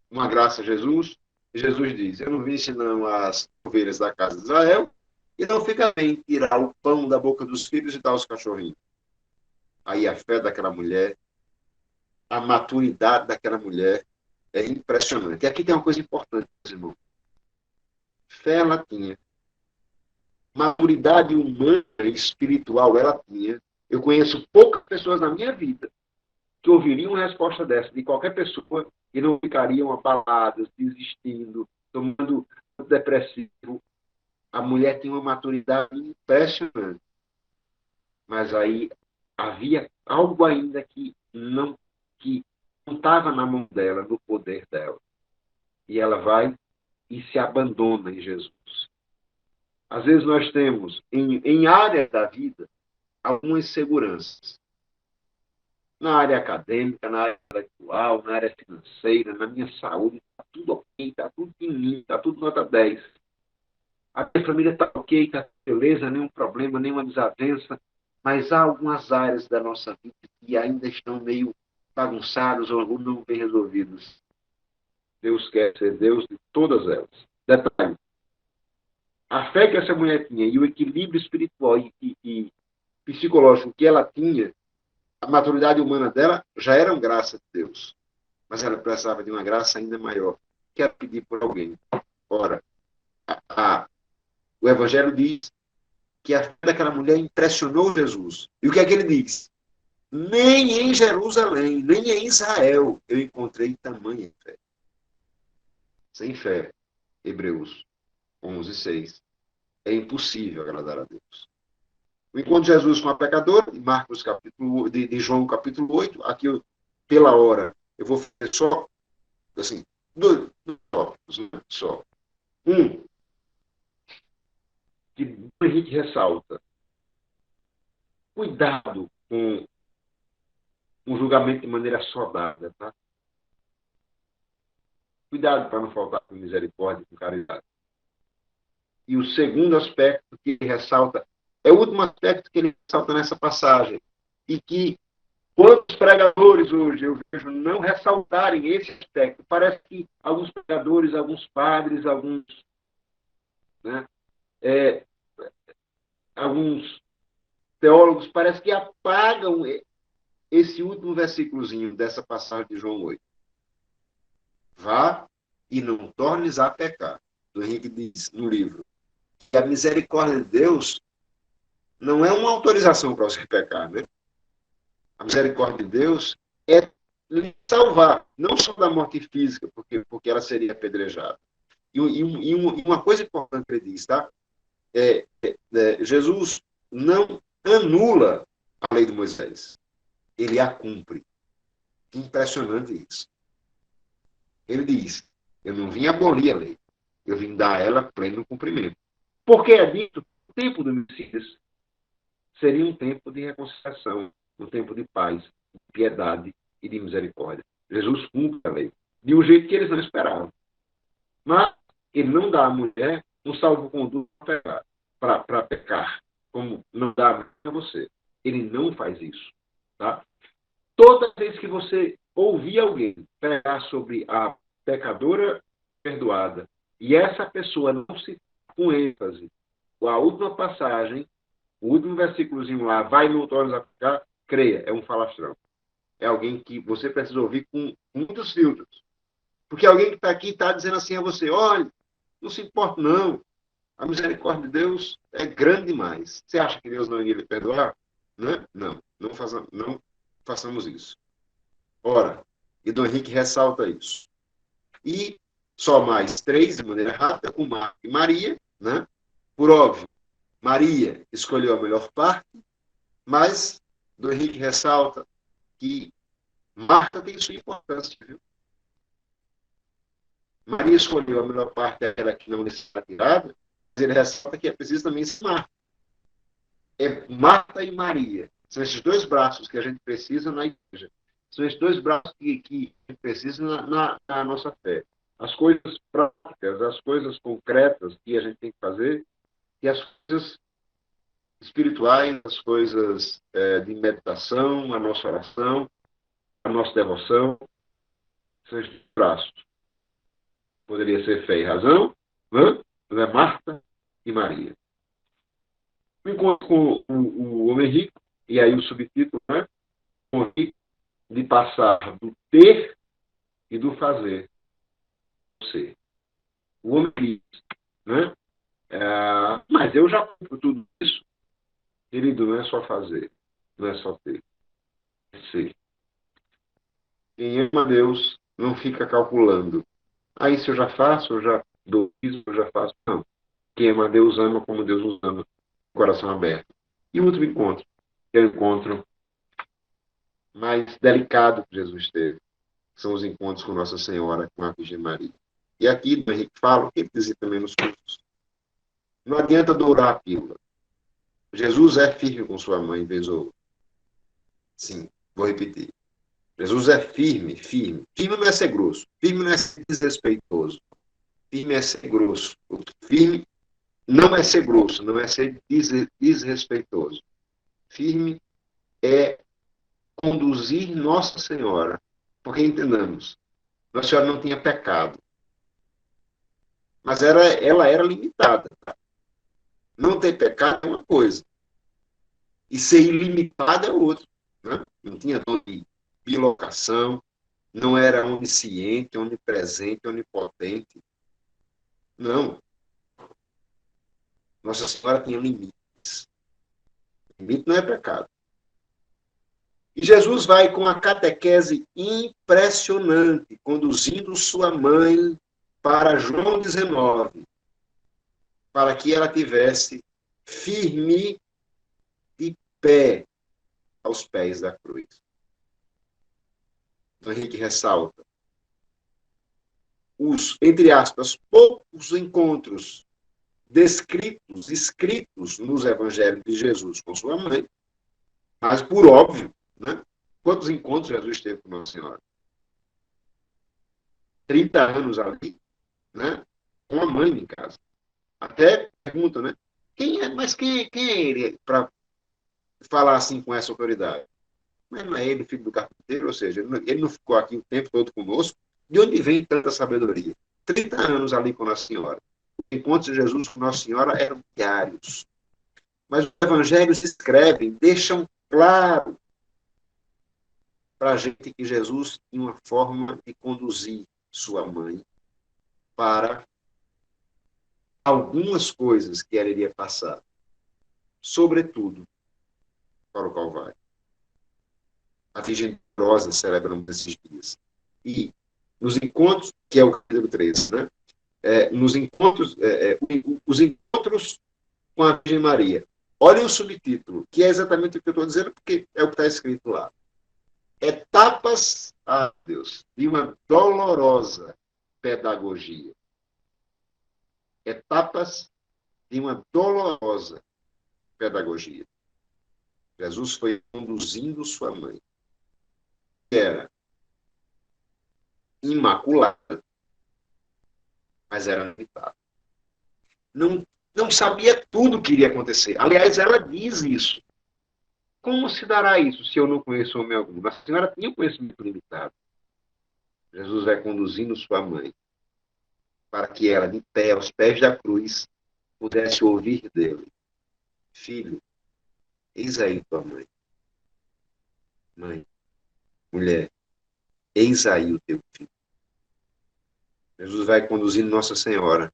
uma graça a Jesus, e Jesus diz, eu não vim senão as ovelhas da casa de Israel, e não fica bem tirar o pão da boca dos filhos e dar aos cachorrinhos. Aí a fé daquela mulher, a maturidade daquela mulher é impressionante. E aqui tem uma coisa importante, irmão. Fé ela tinha. Maturidade humana e espiritual ela tinha. Eu conheço poucas pessoas na minha vida que ouviriam uma resposta dessa de qualquer pessoa e não ficariam abaladas, desistindo, tomando depressivo. A mulher tinha uma maturidade impressionante. Mas aí havia algo ainda que não estava na mão dela, no poder dela. E ela vai e se abandona em Jesus. Às vezes nós temos, em áreas da vida, algumas seguranças. Na área acadêmica, na área intelectual, na área financeira, na minha saúde, está tudo ok, está tudo em mim, está tudo nota 10. A minha família está ok, está beleza, nenhum problema, nenhuma desavença, mas há algumas áreas da nossa vida que ainda estão meio bagunçadas ou não bem resolvidas. Deus quer ser Deus de todas elas. Detalhe, a fé que essa mulher tinha e o equilíbrio espiritual e psicológico que ela tinha, a maturidade humana dela já eram graça de Deus. Mas ela precisava de uma graça ainda maior, que era pedir por alguém. Ora, o Evangelho diz que a fé daquela mulher impressionou Jesus. E o que é que ele diz? Nem em Jerusalém, nem em Israel eu encontrei tamanha fé. Sem fé, Hebreus 11:6, é impossível agradar a Deus. O encontro de Jesus com a pecadora, de João capítulo 8, aqui pela hora, eu vou fazer só, assim, dois tópicos, né? Só. Um, que Henrique ressalta, cuidado com um julgamento de maneira sodada, tá? Cuidado para não faltar com misericórdia e com caridade. E o segundo aspecto que ele ressalta, é o último aspecto que ele ressalta nessa passagem, e que quantos pregadores hoje eu vejo não ressaltarem esse aspecto. Parece que alguns pregadores, alguns padres, né, alguns teólogos, parece que apagam esse último versículozinho dessa passagem de João 8. Vá e não tornes a pecar. O Henrique diz no livro que a misericórdia de Deus não é uma autorização para você pecar, né? A misericórdia de Deus é lhe salvar, não só da morte física, porque ela seria apedrejada. E uma coisa importante que ele diz, tá? Jesus não anula a lei de Moisés, ele a cumpre. Impressionante isso. Ele diz, eu não vim abolir a lei, eu vim dar a ela pleno cumprimento. Porque é dito que o tempo do Messias seria um tempo de reconciliação, um tempo de paz, de piedade e de misericórdia. Jesus cumpre a lei, de um jeito que eles não esperavam. Mas ele não dá à mulher um salvo-conduto para pecar, como não dá a você. Ele não faz isso. Tá? Toda vez que você ouvir alguém pregar sobre a pecadora perdoada e essa pessoa não se com ênfase, a última passagem, o último versículozinho lá, vai no olhos a pecar, creia, é um falastrão. É alguém que você precisa ouvir com muitos filtros. Porque alguém que está aqui está dizendo assim a você, olha, não se importa não, a misericórdia de Deus é grande demais. Você acha que Deus não iria lhe perdoar? Né? Não façamos isso. Ora, e Dom Henrique ressalta isso. E só mais três, de maneira rápida, com Marta e Maria, né? Por óbvio, Maria escolheu a melhor parte, mas Dom Henrique ressalta que Marta tem sua importância, viu? Maria escolheu a melhor parte daquela que não está tirada, mas ele ressalta que é preciso também se Marta. É Marta e Maria. São esses dois braços que a gente precisa na igreja. São esses dois braços que a gente precisa na nossa fé. As coisas práticas, as coisas concretas que a gente tem que fazer e as coisas espirituais, as coisas de meditação, a nossa oração, a nossa devoção. São esses braços. Poderia ser fé e razão, né? Mas é Marta e Maria. Enquanto com o homem rico, e aí o subtítulo, né? O homem rico de passar do ter e do fazer ao ser. O homem rico, né? Mas eu já cumpro tudo isso. Querido, não é só fazer, não é só ter, é ser. Quem ama a Deus não fica calculando. Aí se eu já faço, eu já dou isso, eu já faço. Não. Quem ama a Deus ama como Deus nos ama, coração aberto. E o último encontro, que é o encontro mais delicado que Jesus teve, são os encontros com Nossa Senhora, com a Virgem Maria. E aqui, do Henrique fala, o que ele dizia também nos cursos. Não adianta dourar a pílula. Jesus é firme com sua mãe, vez ou outra. Sim, vou repetir. Jesus é firme, firme. Firme não é ser grosso. Firme não é ser desrespeitoso. Firme é ser grosso. Firme não é ser grosso, não é ser desrespeitoso. Firme é conduzir Nossa Senhora. Porque entendamos, Nossa Senhora não tinha pecado. Mas ela era limitada. Tá? Não ter pecado é uma coisa. E ser ilimitada é outra. Né? Não tinha dom de bilocação, não era onisciente, onipresente, onipotente. Não. Nossa Senhora tinha limites. Limite não é pecado. E Jesus vai com a catequese impressionante, conduzindo sua mãe para João 19, para que ela tivesse firme de pé aos pés da cruz. Então, Henrique ressalta os, entre aspas, poucos encontros descritos, escritos nos evangelhos de Jesus com sua mãe, mas por óbvio, né? Quantos encontros Jesus teve com Nossa Senhora? 30 anos ali, né? Com a mãe em casa. Até pergunta, né? Quem é ele para falar assim com essa autoridade? Mas não é ele, filho do carpinteiro, ou seja, ele não ficou aqui o tempo todo conosco. De onde vem tanta sabedoria? 30 anos ali com Nossa Senhora. Os encontros de Jesus com Nossa Senhora eram diários. Mas os evangelhos escrevem, deixam claro para a gente que Jesus tinha uma forma de conduzir sua mãe para algumas coisas que ela iria passar, sobretudo para o Calvário. A Virgem dolorosa celebramos esses dias. E nos encontros, que é o capítulo 13, né? Nos encontros, os encontros com a Virgem Maria. Olhem o subtítulo, que é exatamente o que eu estou dizendo, porque é o que está escrito lá. Etapas, Deus, de uma dolorosa pedagogia. Etapas de uma dolorosa pedagogia. Jesus foi conduzindo sua mãe, que era imaculada, mas era limitada. Não sabia tudo o que iria acontecer. Aliás, ela diz isso. Como se dará isso se eu não conheço homem algum? A senhora tinha um conhecimento limitado. Jesus vai conduzindo sua mãe para que ela, de pé, aos pés da cruz, pudesse ouvir dele: filho, eis aí tua mãe. Mãe, mulher, eis aí o teu filho. Jesus vai conduzindo Nossa Senhora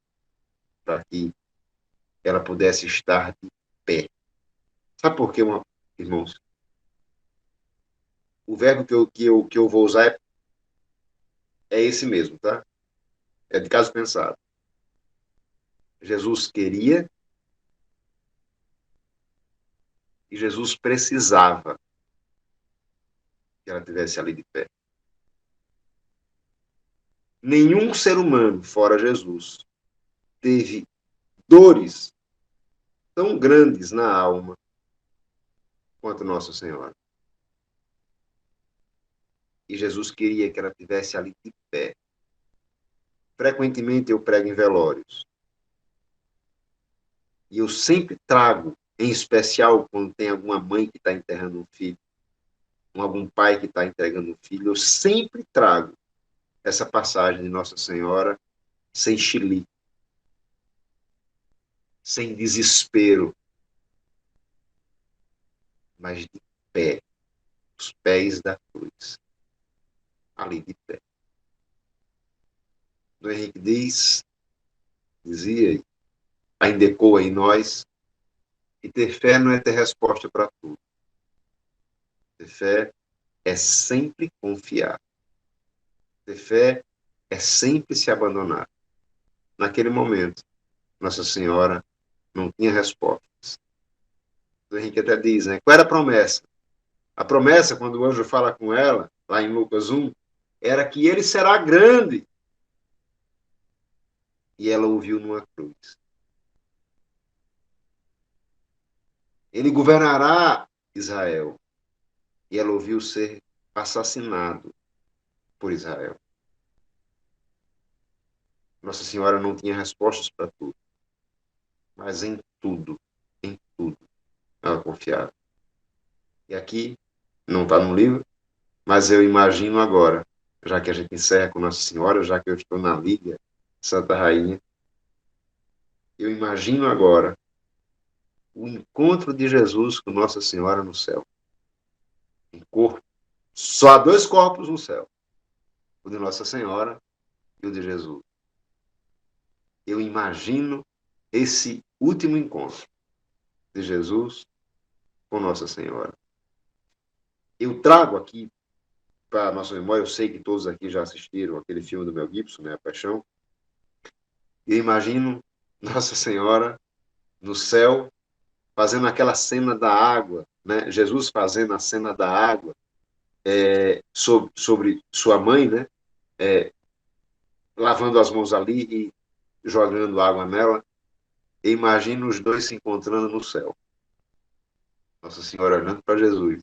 para que ela pudesse estar de pé. Sabe por quê, irmãos? O verbo que eu vou usar é esse mesmo, tá? É de caso pensado. Jesus queria e Jesus precisava que ela estivesse ali de pé. Nenhum ser humano, fora Jesus, teve dores tão grandes na alma quanto Nossa Senhora. E Jesus queria que ela estivesse ali de pé. Frequentemente eu prego em velórios. E eu sempre trago, em especial quando tem alguma mãe que está enterrando um filho, ou algum pai que está entregando um filho, eu sempre trago essa passagem de Nossa Senhora sem chilique, sem desespero, mas de pé, os pés da cruz, ali de pé. O Henrique dizia, ainda ecoa em nós, que ter fé não é ter resposta para tudo. Ter fé é sempre confiar. Ter fé é sempre se abandonar. Naquele momento, Nossa Senhora não tinha respostas. O Henrique até diz, né? Qual era a promessa? A promessa, quando o anjo fala com ela, lá em Lucas 1, era que ele será grande. E ela ouviu numa cruz. Ele governará Israel. E ela ouviu ser assassinado por Israel. Nossa Senhora não tinha respostas para tudo. Mas em tudo, ela confiava. E aqui, não está no livro, mas eu imagino agora, já que a gente encerra com Nossa Senhora, já que eu estou na Liga Santa Rainha, eu imagino agora o encontro de Jesus com Nossa Senhora no céu. Um corpo. Só há dois corpos no céu. O de Nossa Senhora e o de Jesus. Eu imagino esse último encontro de Jesus com Nossa Senhora. Eu trago aqui para a nossa memória, eu sei que todos aqui já assistiram aquele filme do Mel Gibson, né, A Paixão. Eu imagino Nossa Senhora no céu, fazendo aquela cena da água, né? Jesus fazendo a cena da água sobre sua mãe, né? Lavando as mãos ali e jogando água nela. Eu imagino os dois se encontrando no céu. Nossa Senhora olhando para Jesus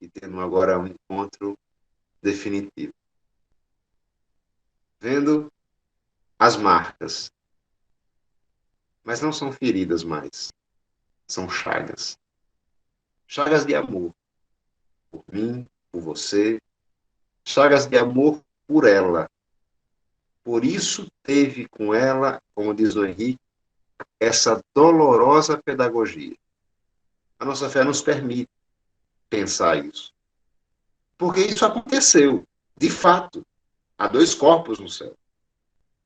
e tendo agora um encontro definitivo. Vendo as marcas, mas não são feridas mais, são chagas. Chagas de amor por mim, por você, chagas de amor por ela. Por isso teve com ela, como diz o Henrique, essa dolorosa pedagogia. A nossa fé nos permite pensar isso. Porque isso aconteceu, de fato. Há dois corpos no céu.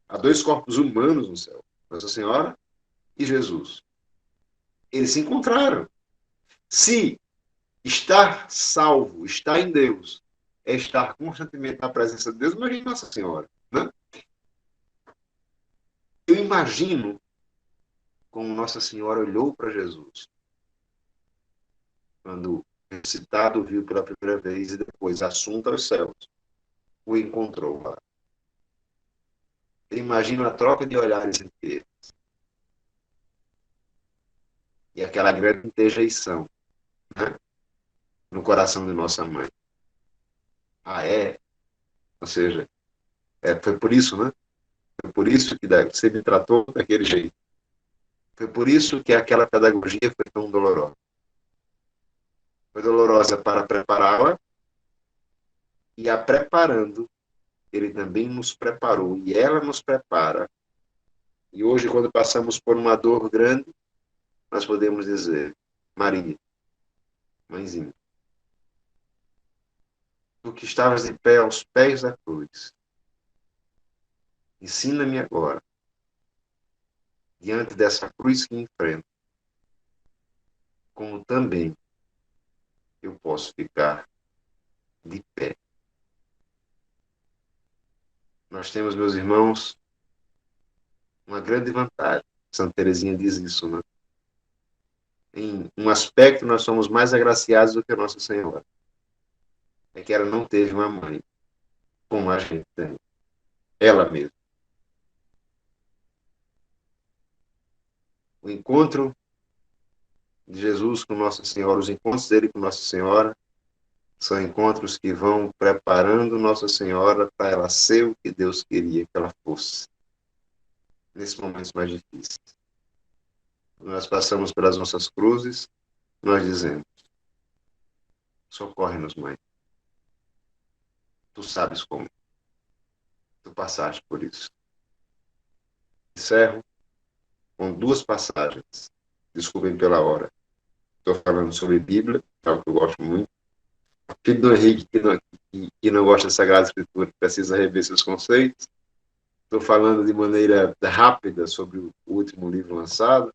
Há dois corpos humanos no céu. Nossa Senhora e Jesus. Eles se encontraram. Se Estar salvo, estar em Deus, é estar constantemente na presença de Deus. Imagine Nossa Senhora, né? Eu imagino como Nossa Senhora olhou para Jesus quando ressuscitado viu pela primeira vez e depois assunto aos céus, o encontrou lá. Eu imagino a troca de olhares entre eles e aquela grande interjeição, né, no coração de nossa mãe. Ah, é? Ou seja, foi por isso, né? Foi por isso que você me tratou daquele jeito. Foi por isso que aquela pedagogia foi tão dolorosa. Foi dolorosa para prepará-la e a preparando, ele também nos preparou e ela nos prepara. E hoje, quando passamos por uma dor grande, nós podemos dizer: Maria, mãezinha, tu que estavas de pé aos pés da cruz, ensina-me agora, diante dessa cruz que enfrento, como também eu posso ficar de pé. Nós temos, meus irmãos, uma grande vantagem. Santa Teresinha diz isso, né? Em um aspecto, nós somos mais agraciados do que Nossa Senhora. É que ela não teve uma mãe como a gente tem. Ela mesma. O encontro de Jesus com Nossa Senhora, os encontros dele com Nossa Senhora, são encontros que vão preparando Nossa Senhora para ela ser o que Deus queria que ela fosse, nesses momentos mais difíceis. Nós passamos pelas nossas cruzes, nós dizemos: socorre-nos, mãe. Tu sabes como. Tu passaste por isso. Encerro com duas passagens. Desculpem pela hora. Estou falando sobre Bíblia, que é algo que eu gosto muito. Filho do Henrique, que não gosta da Sagrada Escritura, precisa rever seus conceitos. Estou falando de maneira rápida sobre o último livro lançado.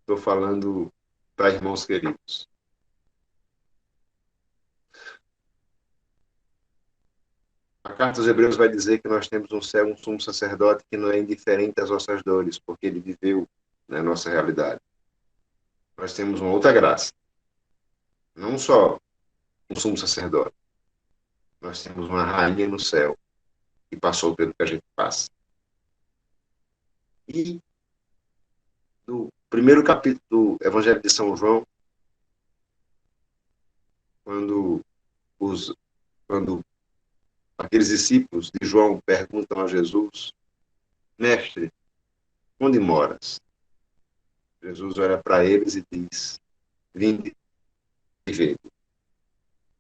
Estou falando para irmãos queridos. A carta aos Hebreus vai dizer que nós temos um sumo sacerdote que não é indiferente às nossas dores, porque ele viveu na nossa realidade. Nós temos uma outra graça. Não só um sumo sacerdote, nós temos uma rainha no céu que passou pelo que a gente passa. E no primeiro capítulo do Evangelho de São João, quando, os, quando aqueles discípulos de João perguntam a Jesus: Mestre, onde moras? Jesus olha para eles e diz: Vinde e vede.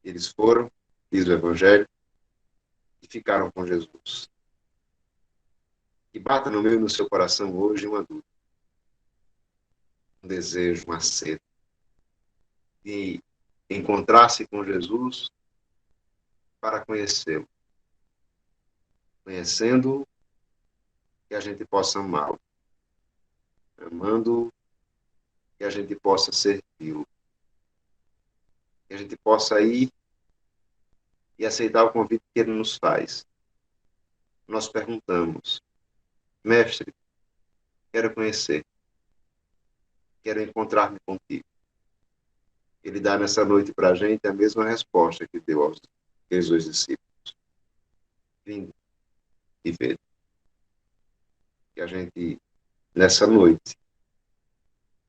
Eles foram, diz o Evangelho, e ficaram com Jesus. E bata no meu e no seu coração hoje uma dúvida, um desejo, uma sede de encontrar-se com Jesus para conhecê-lo. Conhecendo-o, que a gente possa amá-lo. Amando-o, que a gente possa servi-lo. Que a gente possa ir e aceitar o convite que ele nos faz. Nós perguntamos: Mestre, quero conhecer, quero encontrar-me contigo. Ele dá nessa noite para a gente a mesma resposta que deu aos aqueles dois discípulos. Vinde e vede. Que a gente, nessa noite,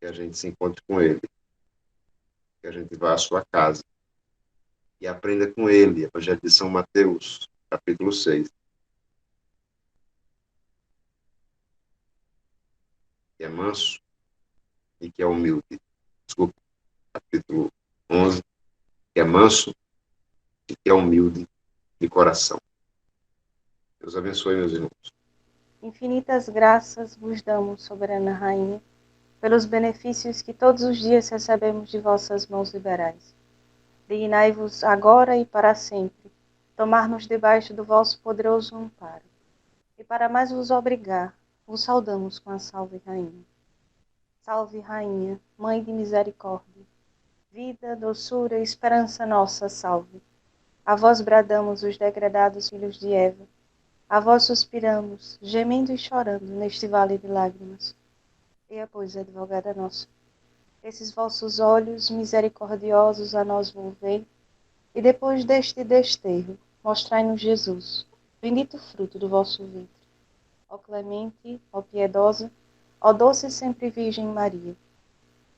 que a gente se encontre com ele, que a gente vá à sua casa e aprenda com ele, Evangelho de São Mateus, capítulo 6, que é manso e que é humilde. Desculpa, capítulo 11, que é manso e que é humilde de coração. Deus abençoe, meus irmãos. Infinitas graças vos damos, soberana Rainha, pelos benefícios que todos os dias recebemos de vossas mãos liberais. Dignai-vos agora e para sempre tomar-nos debaixo do vosso poderoso amparo. E para mais vos obrigar, vos saudamos com a Salve Rainha. Salve Rainha, Mãe de Misericórdia, Vida, doçura e esperança nossa, salve. A vós bradamos os degradados filhos de Eva. A vós suspiramos, gemendo e chorando neste vale de lágrimas. Eia, pois, advogada nossa, esses vossos olhos misericordiosos a nós volvei, e depois deste desterro, mostrai-nos Jesus, bendito fruto do vosso ventre. Ó clemente, ó piedosa, ó doce e sempre Virgem Maria,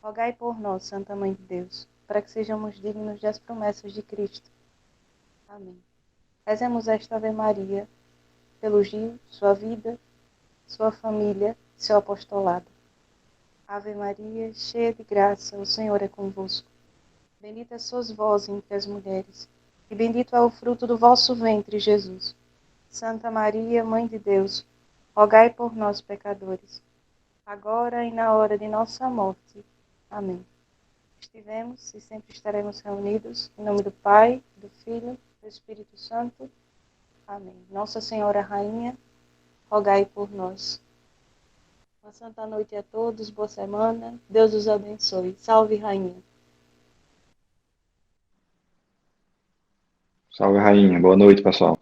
rogai por nós, Santa Mãe de Deus, para que sejamos dignos das promessas de Cristo. Amém. Rezemos esta Ave Maria, pelo Gil, sua vida, sua família e seu apostolado. Ave Maria, cheia de graça, o Senhor é convosco. Bendita sois vós entre as mulheres, e bendito é o fruto do vosso ventre, Jesus. Santa Maria, Mãe de Deus, rogai por nós, pecadores, agora e na hora de nossa morte. Amém. Estivemos e sempre estaremos reunidos, em nome do Pai, do Filho e do Espírito Santo. Amém. Nossa Senhora Rainha, rogai por nós. Uma santa noite a todos, boa semana, Deus os abençoe. Salve, Rainha. Salve, rainha. Boa noite, pessoal.